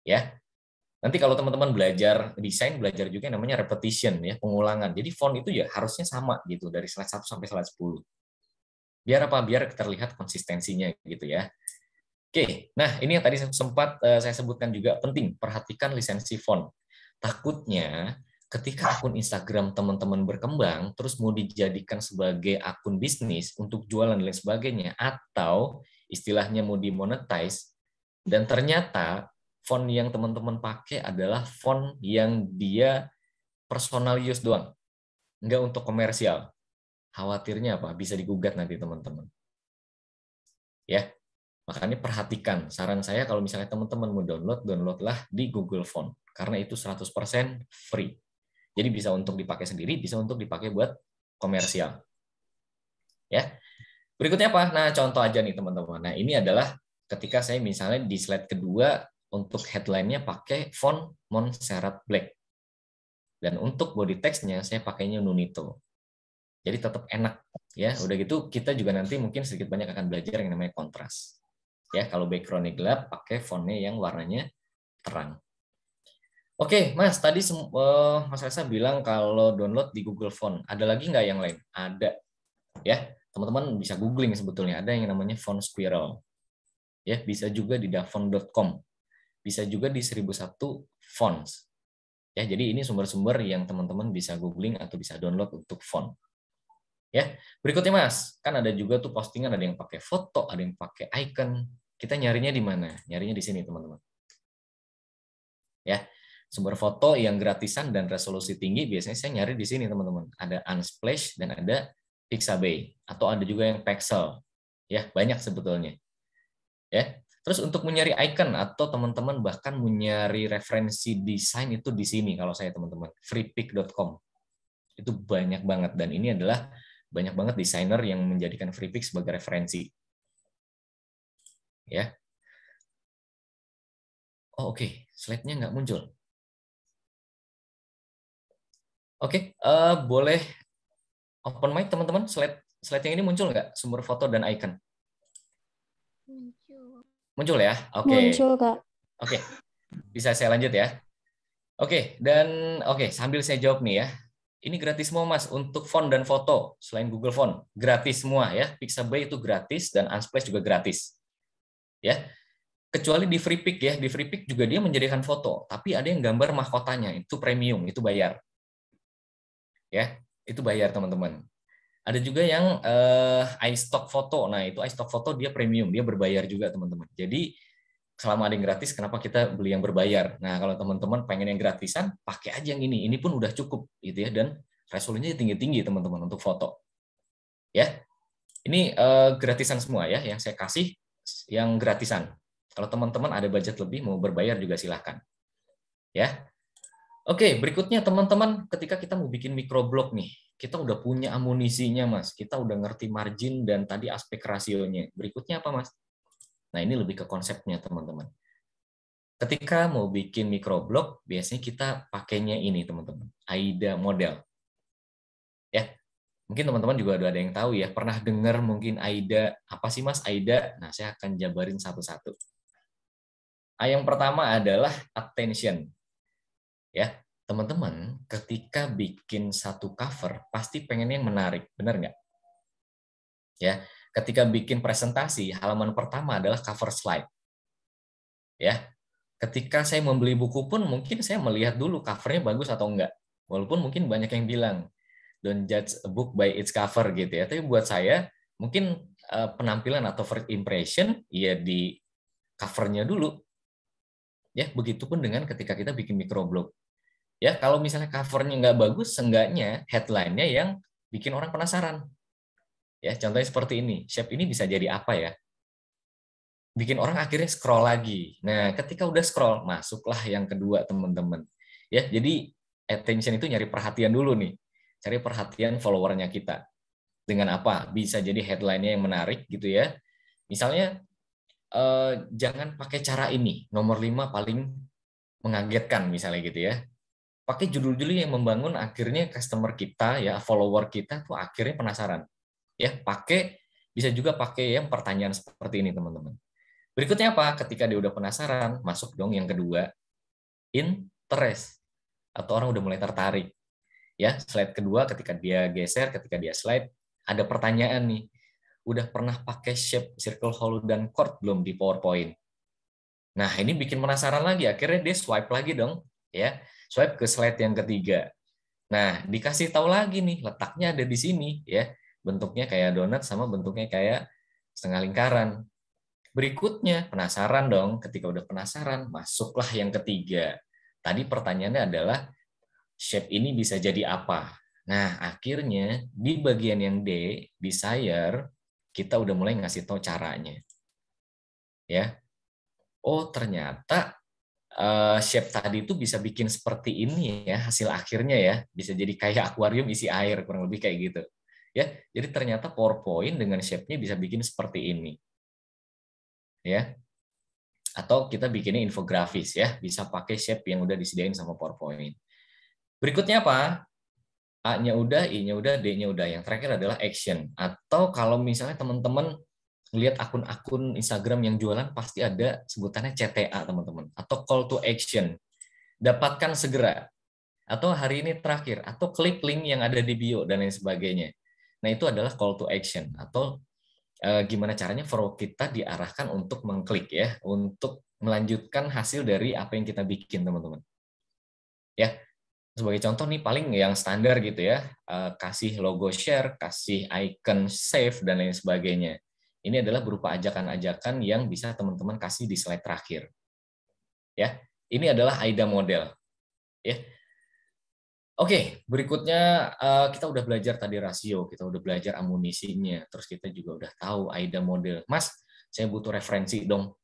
Ya, nanti kalau teman-teman belajar desain, belajar juga yang namanya repetition, ya, pengulangan. Jadi font itu ya harusnya sama gitu, dari slide 1 sampai slide 10. Biar apa? Biar terlihat konsistensinya gitu ya. Oke, nah ini yang tadi sempat saya sebutkan juga penting, perhatikan lisensi font. Takutnya ketika akun Instagram teman-teman berkembang, terus mau dijadikan sebagai akun bisnis untuk jualan dan lain sebagainya, atau istilahnya mau dimonetize, dan ternyata font yang teman-teman pakai adalah font yang dia personal use doang, nggak untuk komersial. Khawatirnya apa? Bisa digugat nanti teman-teman. Ya, Makanya perhatikan, saran saya kalau misalnya teman-teman mau download, downloadlah di Google Font. Karena itu 100% free. Jadi bisa untuk dipakai sendiri, bisa untuk dipakai buat komersial. Ya. Berikutnya apa? Nah, contoh aja nih teman-teman. Nah, ini adalah ketika saya misalnya di slide kedua untuk headline-nya pakai font Montserrat Black. Dan untuk body text-nya saya pakainya Nunito. Jadi tetap enak ya. Udah gitu kita juga nanti mungkin sedikit banyak akan belajar yang namanya kontras. Ya, kalau background-nya gelap pakai font-nya yang warnanya terang. Oke, Mas, tadi Mas Reza bilang kalau download di Google Font. Ada lagi nggak yang lain? Ada. Ya, teman-teman bisa googling sebetulnya. Ada yang namanya Font Squirrel. Ya, bisa juga di dafont.com. Bisa juga di 1001 Fonts. Ya, jadi ini sumber-sumber yang teman-teman bisa googling atau bisa download untuk font. Ya, berikutnya Mas, kan ada juga tuh postingan, ada yang pakai foto, ada yang pakai icon. Kita nyarinya di mana? Nyarinya di sini, teman-teman. Ya, sumber foto yang gratisan dan resolusi tinggi biasanya saya nyari di sini, teman-teman. Ada Unsplash dan ada Pixabay, atau ada juga yang Pexel. Ya, banyak sebetulnya. Ya. Terus untuk mencari icon atau teman-teman bahkan mencari referensi desain itu di sini kalau saya teman-teman, freepik.com. Itu banyak banget dan ini adalah banyak banget desainer yang menjadikan Freepik sebagai referensi. Ya. Oh, oke. Slide-nya nggak muncul. Oke, boleh open mic teman-teman. Slide yang ini muncul nggak? Sumber foto dan icon. Muncul. Muncul ya? Oke. Muncul, Kak. Oke. Bisa saya lanjut ya? Oke, dan sambil saya jawab nih ya. Ini gratis semua Mas untuk font dan foto selain Google Font. Gratis semua ya. Pixabay itu gratis dan Unsplash juga gratis. Ya. Kecuali di Freepik ya. Di Freepik juga dia menjadikan foto, tapi ada yang gambar mahkotanya, itu premium, itu bayar. Ya, itu bayar teman-teman. Ada juga yang iStock foto. Nah, itu iStock foto dia premium, dia berbayar juga teman-teman. Jadi selama ada yang gratis, kenapa kita beli yang berbayar? Nah, kalau teman-teman pengen yang gratisan, pakai aja yang ini. Ini pun udah cukup gitu ya, dan resolusinya tinggi-tinggi teman-teman untuk foto. Ya, ini gratisan semua ya, yang saya kasih yang gratisan. Kalau teman-teman ada budget lebih mau berbayar juga silahkan. Ya. Oke, berikutnya teman-teman, ketika kita mau bikin microblog nih, kita udah punya amunisinya, Mas. Kita udah ngerti margin dan tadi aspek rasionya. Berikutnya apa, Mas? Nah, ini lebih ke konsepnya, teman-teman. Ketika mau bikin microblog, biasanya kita pakainya ini, teman-teman. AIDA model. Ya, mungkin teman-teman juga udah ada yang tahu ya. Pernah dengar mungkin AIDA, apa sih, Mas, AIDA? Nah, saya akan jabarin satu-satu. Yang pertama adalah attention. Ya, teman-teman, ketika bikin satu cover pasti pengen yang menarik, benar nggak? Ya, ketika bikin presentasi, halaman pertama adalah cover slide. Ya, ketika saya membeli buku pun mungkin saya melihat dulu covernya bagus atau enggak. Walaupun mungkin banyak yang bilang don't judge a book by its cover gitu ya. Tapi buat saya mungkin penampilan atau first impression ya di covernya dulu. Ya, begitupun dengan ketika kita bikin microblog. Ya, kalau misalnya covernya nggak bagus, seenggaknya headline-nya yang bikin orang penasaran. Ya, contohnya seperti ini. Shape ini bisa jadi apa ya? Bikin orang akhirnya scroll lagi. Nah, ketika udah scroll, masuklah yang kedua, teman-teman. Ya, jadi attention itu nyari perhatian dulu nih. Cari perhatian followernya kita. Dengan apa? Bisa jadi headline-nya yang menarik gitu ya. Misalnya jangan pakai cara ini. Nomor 5 paling mengagetkan misalnya gitu ya. Pakai judul-judul yang membangun akhirnya customer kita ya, follower kita tuh akhirnya penasaran. Ya, bisa juga pakai yang pertanyaan seperti ini, teman-teman. Berikutnya apa? Ketika dia udah penasaran, masuk dong yang kedua, interest, atau orang udah mulai tertarik. Ya, slide kedua ketika dia geser, ketika dia slide, ada pertanyaan nih. Udah pernah pakai shape circle, hollow, dan chord belum di PowerPoint? Nah, ini bikin penasaran lagi. Akhirnya dia swipe lagi dong, ya. Swipe ke slide yang ketiga. Nah, dikasih tahu lagi nih, letaknya ada di sini, ya. Bentuknya kayak donat sama bentuknya kayak setengah lingkaran. Berikutnya, penasaran dong. Ketika udah penasaran, masuklah yang ketiga. Tadi pertanyaannya adalah, shape ini bisa jadi apa? Nah, akhirnya di bagian yang D, desire, kita udah mulai ngasih tahu caranya. ya. Oh, ternyata shape tadi itu bisa bikin seperti ini ya hasil akhirnya ya. Bisa jadi kayak akuarium isi air, kurang lebih kayak gitu. Ya, jadi ternyata PowerPoint dengan shape-nya bisa bikin seperti ini. Ya. Atau kita bikinnya infografis ya, bisa pakai shape yang udah disediain sama PowerPoint. Berikutnya apa? A-nya udah, I-nya udah, D-nya udah. Yang terakhir adalah action. Atau kalau misalnya teman-teman lihat akun-akun Instagram yang jualan, pasti ada sebutannya CTA, teman-teman. Atau call to action. Dapatkan segera. Atau hari ini terakhir. Atau klik link yang ada di bio, dan lain sebagainya. Nah, itu adalah call to action. Atau gimana caranya follower kita diarahkan untuk mengklik ya, untuk melanjutkan hasil dari apa yang kita bikin, teman-teman. Ya, sebagai contoh nih paling yang standar gitu ya, kasih logo share, kasih icon save dan lain sebagainya. Ini adalah berupa ajakan-ajakan yang bisa teman-teman kasih di slide terakhir. Ya, ini adalah AIDA model. Ya, oke, berikutnya kita udah belajar tadi rasio, kita udah belajar amunisinya, terus kita juga udah tahu AIDA model. Mas, saya butuh referensi dong.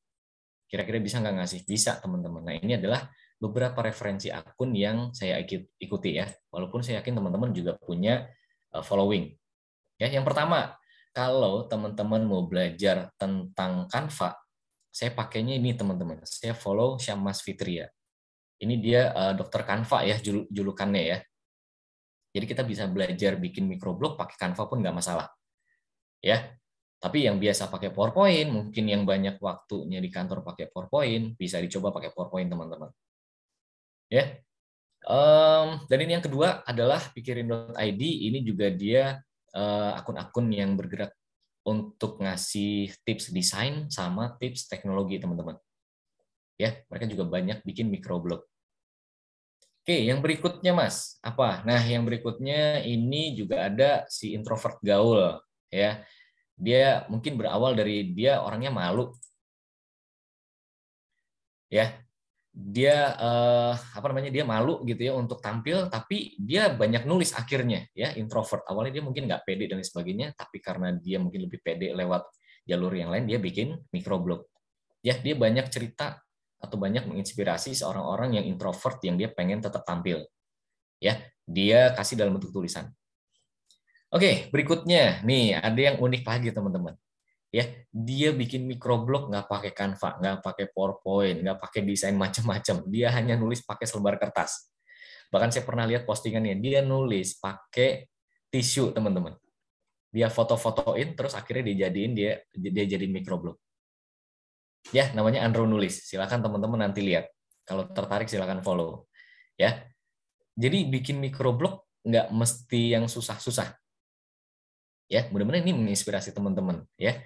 Kira-kira bisa nggak ngasih? Bisa, teman-teman. Nah, ini adalah beberapa referensi akun yang saya ikuti ya. Walaupun saya yakin teman-teman juga punya following. Ya, yang pertama, kalau teman-teman mau belajar tentang Canva, saya pakainya ini, teman-teman. Saya follow Syammas Fitria. Ini dia dokter Canva ya, julukannya ya. Jadi kita bisa belajar bikin microblog pakai Canva pun nggak masalah. Ya, tapi yang biasa pakai PowerPoint, mungkin yang banyak waktunya di kantor pakai PowerPoint, bisa dicoba pakai PowerPoint, teman-teman. Ya, dan ini yang kedua adalah pikirin.id. Ini juga dia akun-akun yang bergerak untuk ngasih tips desain sama tips teknologi, teman-teman. Ya, mereka juga banyak bikin microblog. Oke, yang berikutnya Mas, apa? Nah, yang berikutnya ini juga ada si introvert gaul, ya. Dia mungkin berawal dari dia orangnya malu, ya. Dia apa namanya? Dia malu gitu ya untuk tampil, tapi dia banyak nulis akhirnya, ya. Introvert. Awalnya dia mungkin nggak pede dan lain sebagainya, tapi karena dia mungkin lebih pede lewat jalur yang lain, dia bikin microblog. Ya, dia banyak cerita atau banyak menginspirasi seorang orang yang introvert yang dia pengen tetap tampil. Ya, dia kasih dalam bentuk tulisan. Oke, berikutnya nih ada yang unik lagi, teman-teman. Ya, dia bikin microblog nggak pakai Canva, nggak pakai PowerPoint, nggak pakai desain macam-macam. Dia hanya nulis pakai selebar kertas. Bahkan saya pernah lihat postingannya, dia nulis pakai tisu, teman-teman. Dia foto-fotoin, terus akhirnya dia jadiin microblog. Ya, namanya Andrew Nulis. Silakan teman-teman nanti lihat. Kalau tertarik silakan follow. Ya, jadi bikin microblog nggak mesti yang susah-susah. Ya, mudah-mudahan ini menginspirasi teman-teman. Ya.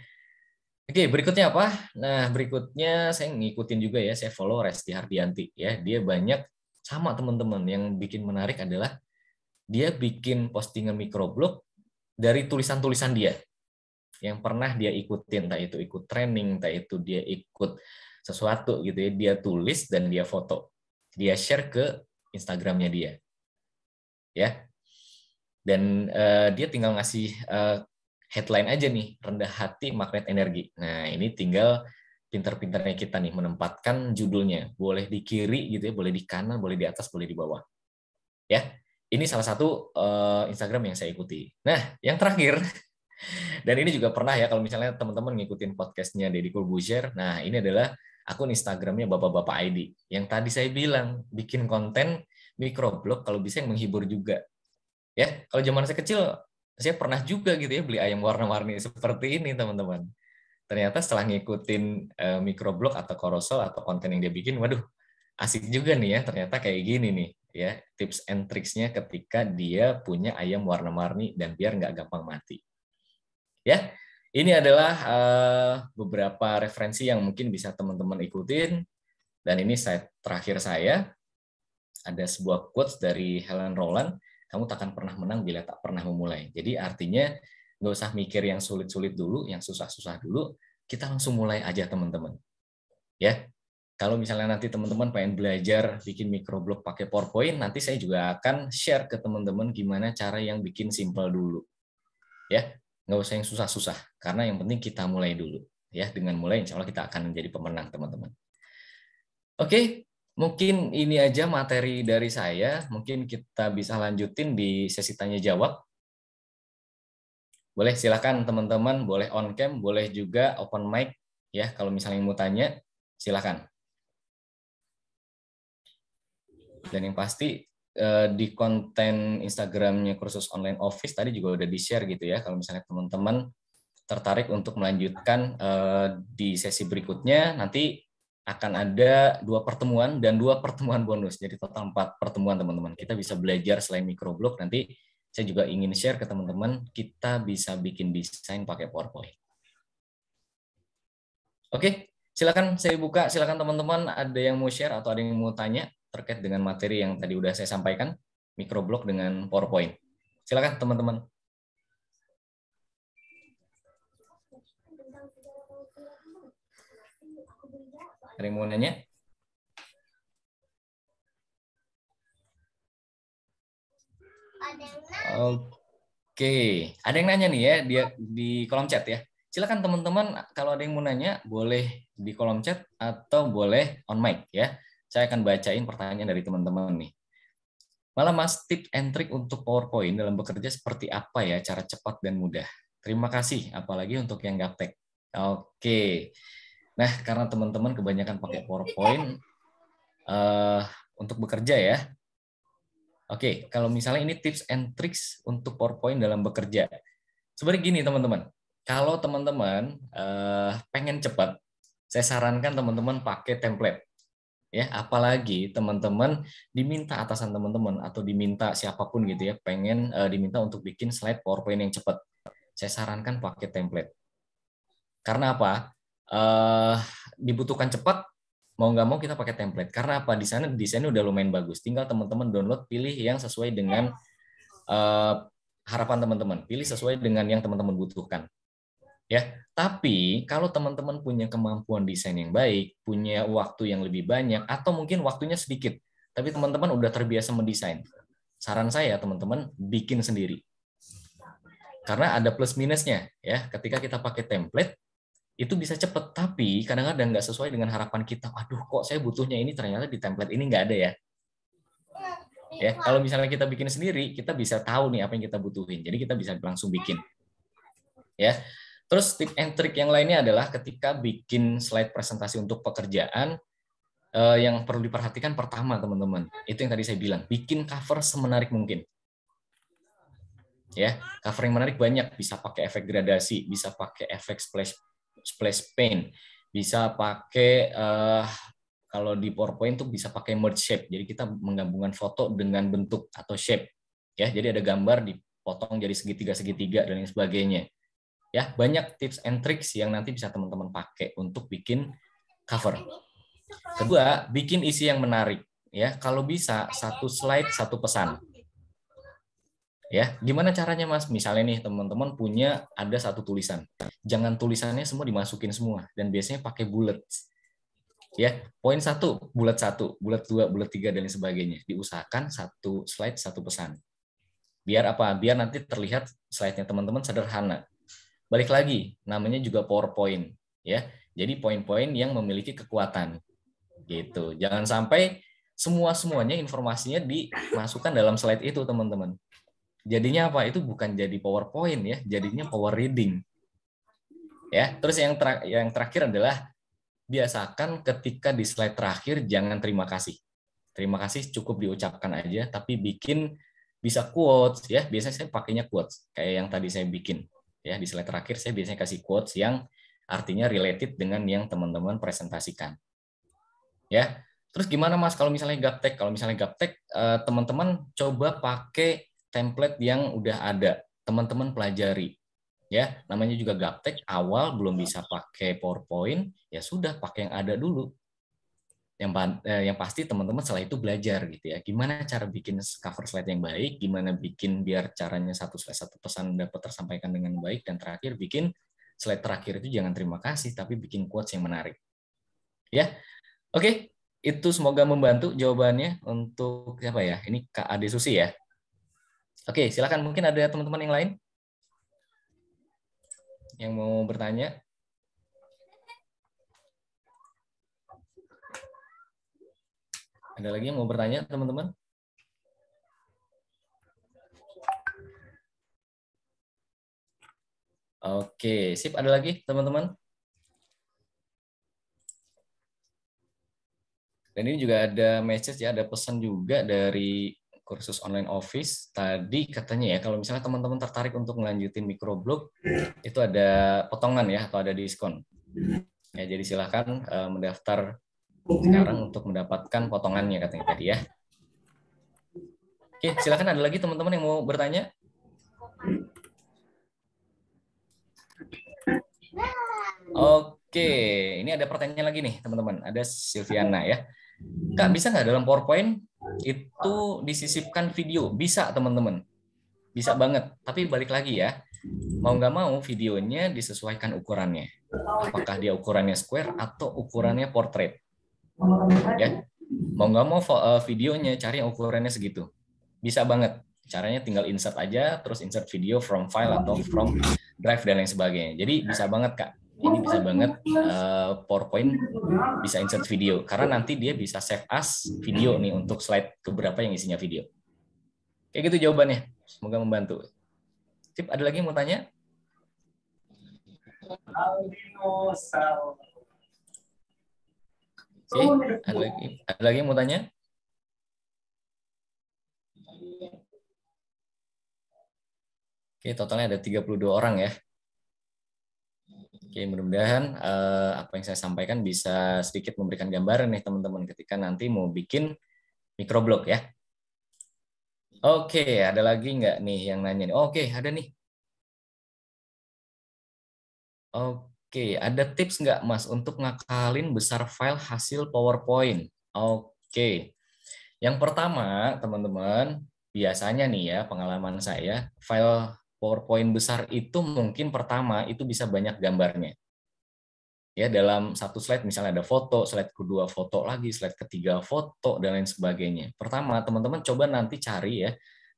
Oke, berikutnya apa? Nah, berikutnya saya ngikutin juga ya, saya follow Resti Hardianti. Ya, dia banyak sama teman-teman. Yang bikin menarik adalah dia bikin postingan microblog dari tulisan-tulisan dia yang pernah dia ikutin, entah itu ikut training, entah itu dia ikut sesuatu gitu ya, dia tulis dan dia foto. Dia share ke Instagramnya dia. Ya. Dan dia tinggal ngasih headline aja nih, rendah hati magnet energi. Nah, ini tinggal pinter-pinternya kita nih menempatkan judulnya. Boleh di kiri gitu ya, boleh di kanan, boleh di atas, boleh di bawah. Ya. Ini salah satu Instagram yang saya ikuti. Nah, yang terakhir, dan ini juga pernah ya kalau misalnya teman-teman ngikutin podcastnya Deddy Corbuzier, nah ini adalah akun Instagramnya Bapak-Bapak ID. Yang tadi saya bilang, bikin konten microblog kalau bisa yang menghibur juga. Ya, kalau zaman saya kecil, saya pernah juga gitu ya beli ayam warna-warni seperti ini, teman-teman. Ternyata setelah ngikutin microblog atau carousel atau konten yang dia bikin, waduh, asik juga nih ya, ternyata kayak gini nih ya, tips and tricksnya ketika dia punya ayam warna-warni dan biar nggak gampang mati. Ya, ini adalah beberapa referensi yang mungkin bisa teman-teman ikutin. Dan ini terakhir saya, ada sebuah quotes dari Helen Roland, kamu takkan pernah menang bila tak pernah memulai. Jadi artinya nggak usah mikir yang sulit-sulit dulu, yang susah-susah dulu, kita langsung mulai aja, teman-teman. Ya, kalau misalnya nanti teman-teman pengen belajar bikin microblog pakai PowerPoint, nanti saya juga akan share ke teman-teman gimana cara yang bikin simple dulu. Ya, nggak usah yang susah-susah, karena yang penting kita mulai dulu. Ya, dengan mulai insya Allah kita akan menjadi pemenang, teman-teman. Oke, mungkin ini aja materi dari saya. Mungkin kita bisa lanjutin di sesi tanya jawab. Boleh, silakan teman-teman, boleh on cam, boleh juga open mic ya. Kalau misalnya mau tanya, silakan. Dan yang pasti di konten Instagramnya Kursus Online Office tadi juga udah di-share gitu ya. Kalau misalnya teman-teman tertarik untuk melanjutkan di sesi berikutnya, nanti akan ada 2 pertemuan dan 2 pertemuan bonus. Jadi total 4 pertemuan, teman-teman. Kita bisa belajar selain microblog, nanti saya juga ingin share ke teman-teman, kita bisa bikin desain pakai PowerPoint. Oke, silakan saya buka. Silakan teman-teman, ada yang mau share atau ada yang mau tanya terkait dengan materi yang tadi udah saya sampaikan, microblog dengan PowerPoint. Silakan teman-teman. Ada yang mau nanya? Oke, ada yang nanya nih ya dia di kolom chat ya. Silakan teman-teman, kalau ada yang mau nanya boleh di kolom chat atau boleh on mic ya. Saya akan bacain pertanyaan dari teman-teman nih. Malah Mas, tips and trick untuk PowerPoint dalam bekerja seperti apa ya cara cepat dan mudah? Terima kasih, apalagi untuk yang gaptek. Oke, nah karena teman-teman kebanyakan pakai PowerPoint untuk bekerja ya. Oke, kalau misalnya ini tips and tricks untuk PowerPoint dalam bekerja. Sebenarnya gini teman-teman, kalau teman-teman pengen cepat, saya sarankan teman-teman pakai template. Ya, apalagi teman-teman diminta atasan teman-teman atau diminta siapapun gitu ya, pengen diminta untuk bikin slide PowerPoint yang cepat. Saya sarankan pakai template. Karena apa? Dibutuhkan cepat, mau nggak mau kita pakai template. Karena apa? Di sana desainnya udah lumayan bagus. Tinggal teman-teman download, pilih yang sesuai dengan harapan teman-teman. Pilih sesuai dengan yang teman-teman butuhkan. Ya, tapi kalau teman-teman punya kemampuan desain yang baik, punya waktu yang lebih banyak, atau mungkin waktunya sedikit, tapi teman-teman udah terbiasa mendesain, saran saya teman-teman bikin sendiri. Karena ada plus minusnya ya. Ketika kita pakai template, itu bisa cepet, tapi kadang-kadang nggak sesuai dengan harapan kita. Aduh, kok saya butuhnya ini, ternyata di template ini nggak ada ya. Ya, kalau misalnya kita bikin sendiri, kita bisa tahu nih apa yang kita butuhin. Jadi kita bisa langsung bikin. Ya. Terus tip and trick yang lainnya adalah ketika bikin slide presentasi untuk pekerjaan, yang perlu diperhatikan pertama teman-teman, itu yang tadi saya bilang, bikin cover semenarik mungkin. Ya, cover yang menarik banyak, bisa pakai efek gradasi, bisa pakai efek splash paint, bisa pakai kalau di PowerPoint tuh bisa pakai merge shape. Jadi kita menggabungkan foto dengan bentuk atau shape. Ya, jadi ada gambar dipotong jadi segitiga-segitiga dan lain sebagainya. Ya, banyak tips and tricks yang nanti bisa teman-teman pakai untuk bikin cover. Kedua, bikin isi yang menarik. Ya, kalau bisa satu slide satu pesan. Ya, gimana caranya Mas? Misalnya nih teman-teman punya ada satu tulisan. Jangan tulisannya semua dimasukin semua dan biasanya pakai bullet. Ya, poin 1, bullet 1, bullet 2, bullet 3 dan lain sebagainya. Diusahakan satu slide satu pesan. Biar apa? Biar nanti terlihat slide-nya teman-teman sederhana. Balik lagi, namanya juga PowerPoint, ya. Jadi poin-poin yang memiliki kekuatan, gitu. Jangan sampai semuanya informasinya dimasukkan dalam slide itu, teman-teman. Jadinya apa? Itu bukan jadi PowerPoint ya, jadinya power reading. Ya, terus yang terakhir adalah biasakan ketika di slide terakhir jangan terima kasih. Terima kasih cukup diucapkan aja, tapi bikin bisa quotes ya. Biasanya saya pakainya quotes kayak yang tadi saya bikin. Ya, di slide terakhir saya biasanya kasih quotes yang artinya related dengan yang teman-teman presentasikan. Ya. Terus gimana Mas kalau misalnya gaptek? Kalau misalnya gaptek, teman-teman coba pakai template yang udah ada. Teman-teman pelajari. Ya, namanya juga gaptek, awal belum bisa pakai PowerPoint, ya sudah pakai yang ada dulu. Yang pasti teman-teman setelah itu belajar gitu ya. Gimana cara bikin cover slide yang baik, gimana bikin biar caranya satu slide satu pesan dapat tersampaikan dengan baik, dan terakhir bikin slide terakhir itu jangan terima kasih tapi bikin quotes yang menarik. Ya. Oke, itu semoga membantu jawabannya untuk siapa ya? Ini Kak Ade Susi ya. Oke, silakan mungkin ada teman-teman yang lain yang mau bertanya. Ada lagi yang mau bertanya, teman-teman? Oke, sip. Ada lagi, teman-teman? Dan ini juga ada message ya, ada pesan juga dari kursus online office. Tadi katanya ya, kalau misalnya teman-teman tertarik untuk melanjutin microblog, itu ada potongan ya, atau ada diskon. Ya, jadi silahkan mendaftar sekarang untuk mendapatkan potongannya katanya tadi ya. Oke, silahkan ada lagi teman-teman yang mau bertanya. Oke, ini ada pertanyaan lagi nih teman-teman. Ada Silviana ya. Kak, bisa nggak dalam PowerPoint itu disisipkan video? Bisa teman-teman. Bisa banget. Tapi balik lagi ya. Mau nggak mau videonya disesuaikan ukurannya. Apakah dia ukurannya square atau ukurannya portrait. Ya. Mau nggak mau videonya cari yang ukurannya segitu. Bisa banget. Caranya tinggal insert aja, terus insert video from file atau from drive dan lain sebagainya. Jadi bisa banget Kak. Ini bisa banget PowerPoint bisa insert video. Karena nanti dia bisa save as video nih untuk slide beberapa yang isinya video. Kayak gitu jawabannya. Semoga membantu. Sip, ada lagi yang mau tanya? Oke, ada lagi yang mau tanya? Oke, totalnya ada 32 orang ya. Oke, mudah-mudahan apa yang saya sampaikan bisa sedikit memberikan gambaran nih teman-teman ketika nanti mau bikin microblog ya. Oke, ada lagi nggak nih yang nanya nih? Oke, ada nih. Oke, ada tips nggak Mas untuk ngakalin besar file hasil PowerPoint? Oke, yang pertama teman-teman, biasanya nih ya pengalaman saya, file PowerPoint besar itu mungkin pertama itu bisa banyak gambarnya. Ya, dalam satu slide misalnya ada foto, slide kedua foto lagi, slide ketiga foto dan lain sebagainya. Pertama, teman-teman coba nanti cari ya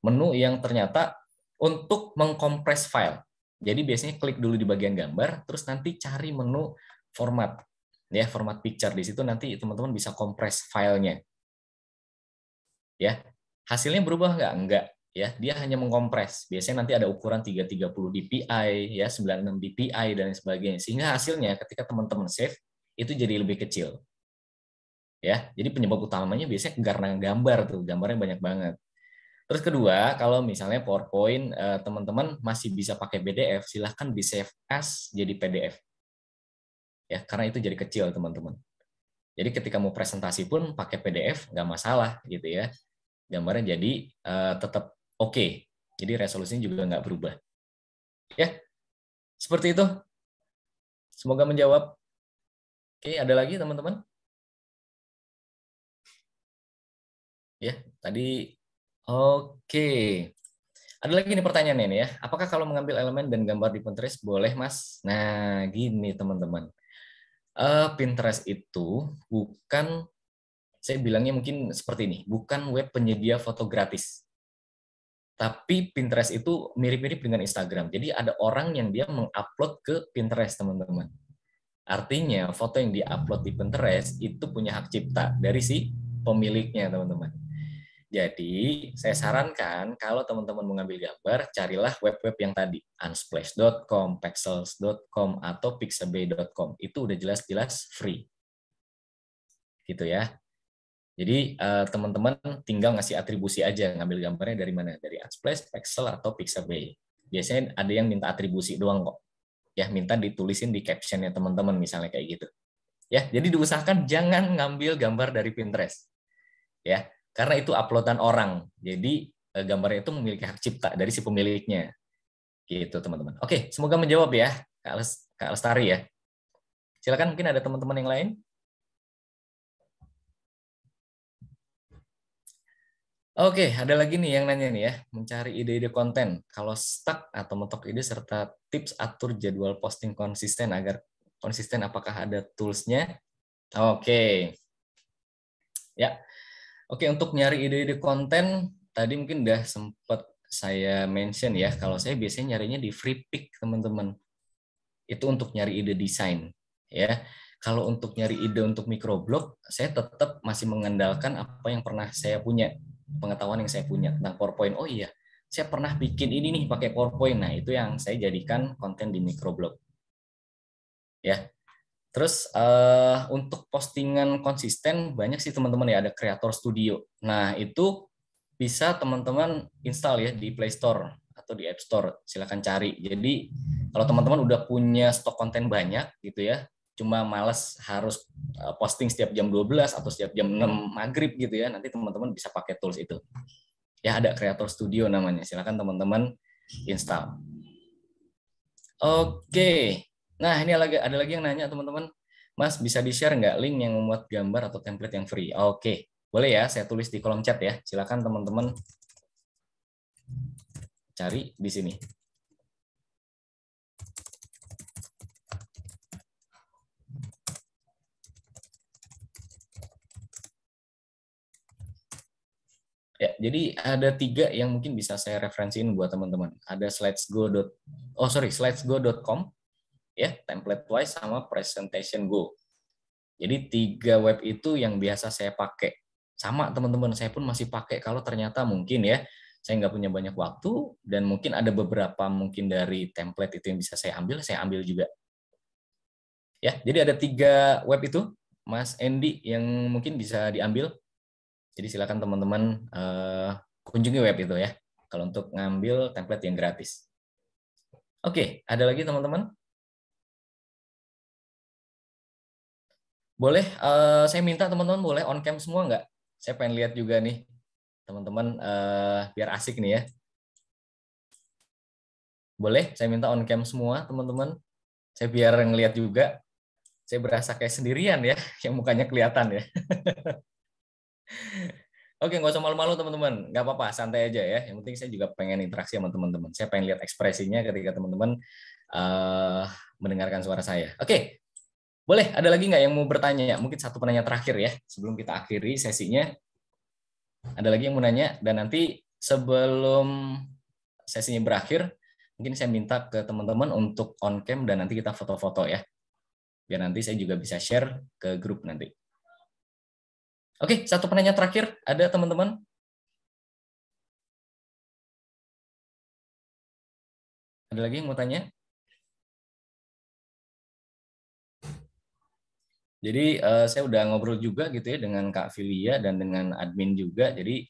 menu yang ternyata untuk mengkompres file. Jadi biasanya klik dulu di bagian gambar, terus nanti cari menu format. Ya, format picture. Di situ nanti teman-teman bisa kompres filenya. Ya. Hasilnya berubah nggak? Enggak. Ya, dia hanya mengkompres. Biasanya nanti ada ukuran 330 dpi, ya 96 dpi dan lain sebagainya. Sehingga hasilnya ketika teman-teman save itu jadi lebih kecil. Ya, jadi penyebab utamanya biasanya karena gambar tuh, gambarnya banyak banget. Terus kedua, kalau misalnya PowerPoint teman-teman masih bisa pakai PDF, silahkan di save as jadi PDF. Ya, karena itu jadi kecil teman-teman. Jadi ketika mau presentasi pun pakai PDF nggak masalah gitu ya. Gambarnya jadi tetap oke. Jadi resolusinya juga nggak berubah. Ya, seperti itu. Semoga menjawab. Oke, ada lagi teman-teman? Ya, tadi oke. Ada lagi nih pertanyaannya nih ya. Apakah kalau mengambil elemen dan gambar di Pinterest boleh, Mas? Nah, gini teman-teman. Pinterest itu bukan, saya bilangnya mungkin seperti ini, bukan web penyedia foto gratis. Tapi Pinterest itu mirip-mirip dengan Instagram. Jadi ada orang yang dia mengupload ke Pinterest, teman-teman. Artinya foto yang diupload di Pinterest itu punya hak cipta dari si pemiliknya, teman-teman. Jadi, saya sarankan kalau teman-teman mengambil gambar, carilah web-web yang tadi, unsplash.com, pexels.com, atau pixabay.com. Itu udah jelas-jelas free. Gitu ya. Jadi teman-teman tinggal ngasih atribusi aja, ngambil gambarnya dari mana, dari Unsplash, Pexel atau Pixabay. Biasanya ada yang minta atribusi doang kok. Ya, minta ditulisin di captionnya teman-teman misalnya kayak gitu. Ya, jadi diusahakan jangan ngambil gambar dari Pinterest. Ya, karena itu uploadan orang. Jadi gambarnya itu memiliki hak cipta dari si pemiliknya. Gitu, teman-teman. Oke, semoga menjawab ya, Kak Lestari ya. Silakan mungkin ada teman-teman yang lain. Oke, ada lagi nih yang nanya nih ya, mencari ide-ide konten. Kalau stuck atau mentok ide serta tips atur jadwal posting konsisten agar konsisten, apakah ada tools-nya? Oke. Ya. Oke, untuk nyari ide-ide konten tadi mungkin udah sempat saya mention ya, kalau saya biasanya nyarinya di Free Pick, teman-teman. Itu untuk nyari ide desain, ya. kalau untuk nyari ide untuk microblog, saya tetap masih mengandalkan apa yang pernah saya punya, pengetahuan yang saya punya tentang PowerPoint. Oh iya, saya pernah bikin ini nih pakai PowerPoint. Nah, itu yang saya jadikan konten di microblog. Ya. Terus untuk postingan konsisten banyak sih teman-teman ya, ada Creator Studio. Nah, itu bisa teman-teman install ya di Play Store atau di App Store. Silakan cari. Jadi kalau teman-teman udah punya stok konten banyak gitu ya, cuma males harus posting setiap jam 12 atau setiap jam 6 maghrib gitu ya, nanti teman-teman bisa pakai tools itu. Ya, ada Creator Studio namanya. Silakan teman-teman install. Oke. Nah, ini ada lagi yang nanya teman-teman. Mas, bisa di-share nggak link yang membuat gambar atau template yang free? Oke. Boleh ya, saya tulis di kolom chat ya. Silakan teman-teman cari di sini. Ya, jadi ada 3 yang mungkin bisa saya referensiin buat teman-teman. Ada slidesgo.com ya, template wise sama presentation go. Jadi 3 web itu yang biasa saya pakai. Sama teman-teman, saya pun masih pakai kalau ternyata mungkin ya saya nggak punya banyak waktu dan mungkin ada beberapa mungkin dari template itu yang bisa saya ambil juga. Ya, jadi ada 3 web itu, Mas Andy, yang mungkin bisa diambil. Jadi silakan teman-teman kunjungi web itu ya, kalau untuk ngambil template yang gratis. Oke, ada lagi teman-teman? Boleh, saya minta teman-teman boleh on cam semua nggak? Saya pengen lihat juga nih, teman-teman, biar asik nih ya. Boleh, saya minta on cam semua teman-teman. Saya biar ngelihat juga. Saya berasa kayak sendirian ya, yang mukanya kelihatan ya. Oke, nggak usah malu-malu teman-teman, nggak apa-apa, santai aja ya. Yang penting saya juga pengen interaksi sama teman-teman. Saya pengen lihat ekspresinya ketika teman-teman mendengarkan suara saya. Oke, boleh. Ada lagi nggak yang mau bertanya? Mungkin satu penanya terakhir ya, sebelum kita akhiri sesinya. Ada lagi yang mau nanya? Dan nanti sebelum sesinya berakhir, mungkin saya minta ke teman-teman untuk on cam dan nanti kita foto-foto ya. Biar nanti saya juga bisa share ke grup nanti. Oke, satu penanya terakhir. Ada teman-teman? Ada lagi yang mau tanya? Jadi saya udah ngobrol juga gitu ya dengan Kak Filia dan dengan admin juga. Jadi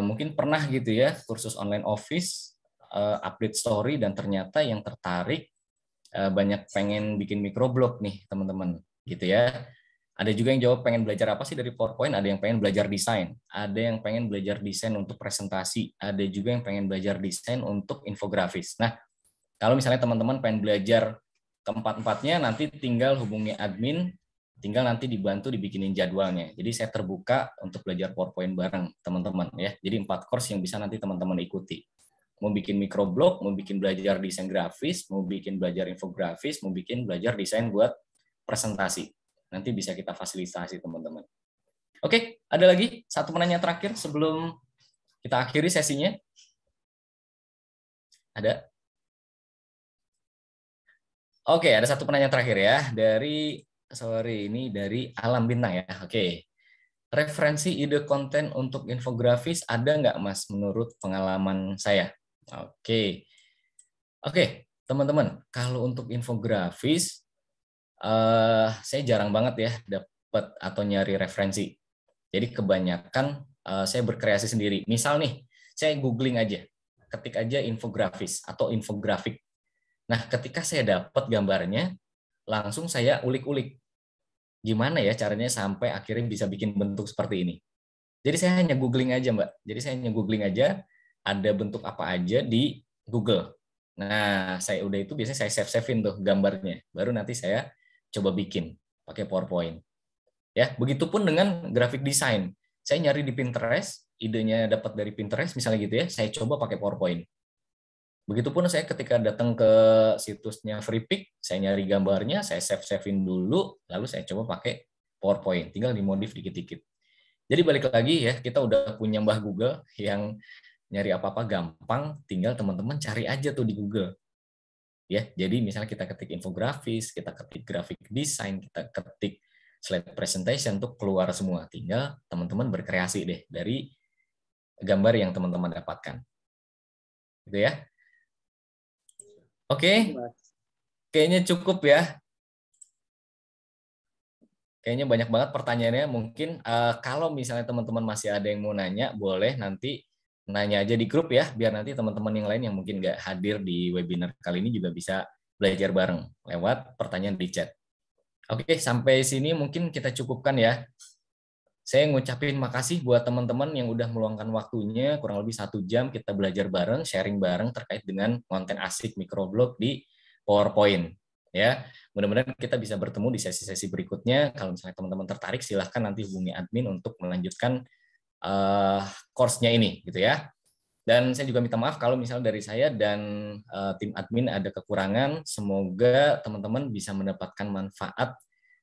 mungkin pernah gitu ya kursus online office, update story, dan ternyata yang tertarik banyak pengen bikin microblog nih teman-teman gitu ya. Ada juga yang jawab pengen belajar apa sih dari PowerPoint, ada yang pengen belajar desain, ada yang pengen belajar desain untuk presentasi, ada juga yang pengen belajar desain untuk infografis. Nah, kalau misalnya teman-teman pengen belajar keempat-empatnya, nanti tinggal hubungi admin, tinggal nanti dibantu dibikinin jadwalnya. Jadi saya terbuka untuk belajar PowerPoint bareng teman-teman ya. Jadi 4 course yang bisa nanti teman-teman ikuti. Mau bikin microblog, mau bikin belajar desain grafis, mau bikin belajar infografis, mau bikin belajar desain buat presentasi. Nanti bisa kita fasilitasi teman-teman. Oke, ada lagi satu penanya terakhir sebelum kita akhiri sesinya. Ada? Oke, ada satu penanya terakhir ya dari ini dari Alam Bintang ya. Oke. Referensi ide konten untuk infografis ada nggak Mas menurut pengalaman saya? Oke. Oke, teman-teman, kalau untuk infografis saya jarang banget ya dapat atau nyari referensi. Jadi kebanyakan saya berkreasi sendiri. Misal nih, saya googling aja, ketik aja infografis atau infografik. Nah, ketika saya dapat gambarnya, langsung saya ulik-ulik. Gimana ya caranya sampai akhirnya bisa bikin bentuk seperti ini. Jadi saya hanya googling aja, Mbak. Jadi saya hanya googling aja, ada bentuk apa aja di Google. Nah, saya udah itu biasanya saya save-savein tuh gambarnya. Baru nanti saya coba bikin pakai PowerPoint. Ya, begitupun dengan graphic design. Saya nyari di Pinterest, idenya dapat dari Pinterest misalnya gitu ya, saya coba pakai PowerPoint. Begitupun saya ketika datang ke situsnya FreePic, saya nyari gambarnya, saya save-savein dulu, lalu saya coba pakai PowerPoint, tinggal dimodif dikit-dikit. Jadi balik lagi ya, kita udah punya Mbah Google yang nyari apa-apa gampang, tinggal teman-teman cari aja tuh di Google. Ya, jadi misalnya kita ketik infografis, kita ketik grafik design, kita ketik slide presentation tuh keluar semua. Tinggal teman-teman berkreasi deh dari gambar yang teman-teman dapatkan. Gitu ya. Oke, kayaknya cukup ya. Kayaknya banyak banget pertanyaannya. Mungkin kalau misalnya teman-teman masih ada yang mau nanya, boleh nanti nanya aja di grup ya, biar nanti teman-teman yang lain yang mungkin nggak hadir di webinar kali ini juga bisa belajar bareng lewat pertanyaan di chat. Oke, sampai sini mungkin kita cukupkan ya. Saya ngucapin makasih buat teman-teman yang udah meluangkan waktunya, kurang lebih 1 jam kita belajar bareng, sharing bareng terkait dengan konten asik microblog di PowerPoint. Ya, mudah-mudahan kita bisa bertemu di sesi-sesi berikutnya. Kalau misalnya teman-teman tertarik, silahkan nanti hubungi admin untuk melanjutkan course-nya ini, gitu ya. Dan saya juga minta maaf kalau misalnya dari saya dan tim admin ada kekurangan. Semoga teman-teman bisa mendapatkan manfaat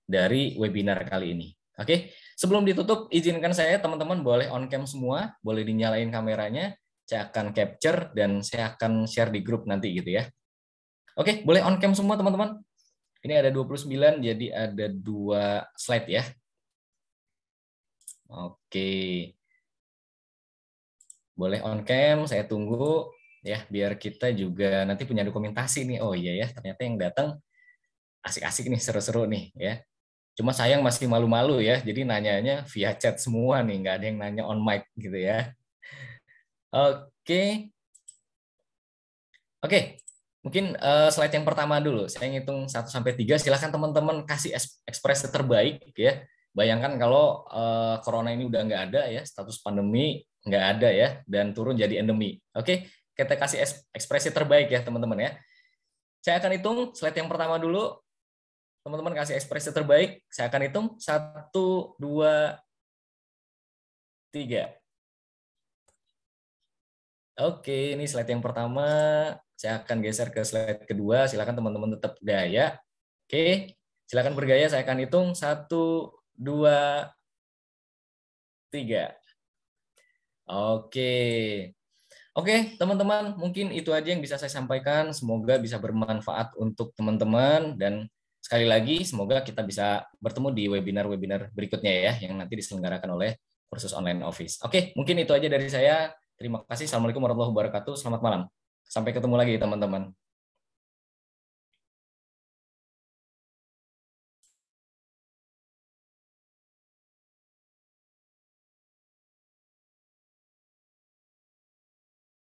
dari webinar kali ini. Oke, sebelum ditutup, izinkan saya teman-teman boleh on cam semua, boleh dinyalain kameranya. Saya akan capture dan saya akan share di grup nanti gitu ya. Oke, boleh on cam semua teman-teman. Ini ada 29, jadi ada 2 slide ya. Oke. Boleh on cam, saya tunggu ya biar kita juga nanti punya dokumentasi nih. Oh iya ya, ternyata yang datang asik-asik nih, seru-seru nih ya. Cuma sayang masih malu-malu ya, jadi nanyanya via chat semua nih, nggak ada yang nanya on mic gitu ya. Oke. Oke. Mungkin slide yang pertama dulu. Saya ngitung 1 sampai 3, silahkan teman-teman kasih ekspresi terbaik ya. Bayangkan kalau corona ini udah nggak ada ya, status pandemi nggak ada ya, dan turun jadi endemi. Oke, kita kasih ekspresi terbaik ya teman-teman ya. Saya akan hitung slide yang pertama dulu. Teman-teman kasih ekspresi terbaik. Saya akan hitung 1, 2, 3. Oke, ini slide yang pertama. Saya akan geser ke slide kedua. Silakan teman-teman tetap gaya. Oke, silakan bergaya. Saya akan hitung 1, 2, 3. Oke. Oke, teman-teman, mungkin itu aja yang bisa saya sampaikan. Semoga bisa bermanfaat untuk teman-teman dan sekali lagi semoga kita bisa bertemu di webinar-webinar berikutnya ya yang nanti diselenggarakan oleh kursus online office. Oke, mungkin itu aja dari saya. Terima kasih. Assalamualaikum warahmatullahi wabarakatuh. Selamat malam. Sampai ketemu lagi teman-teman.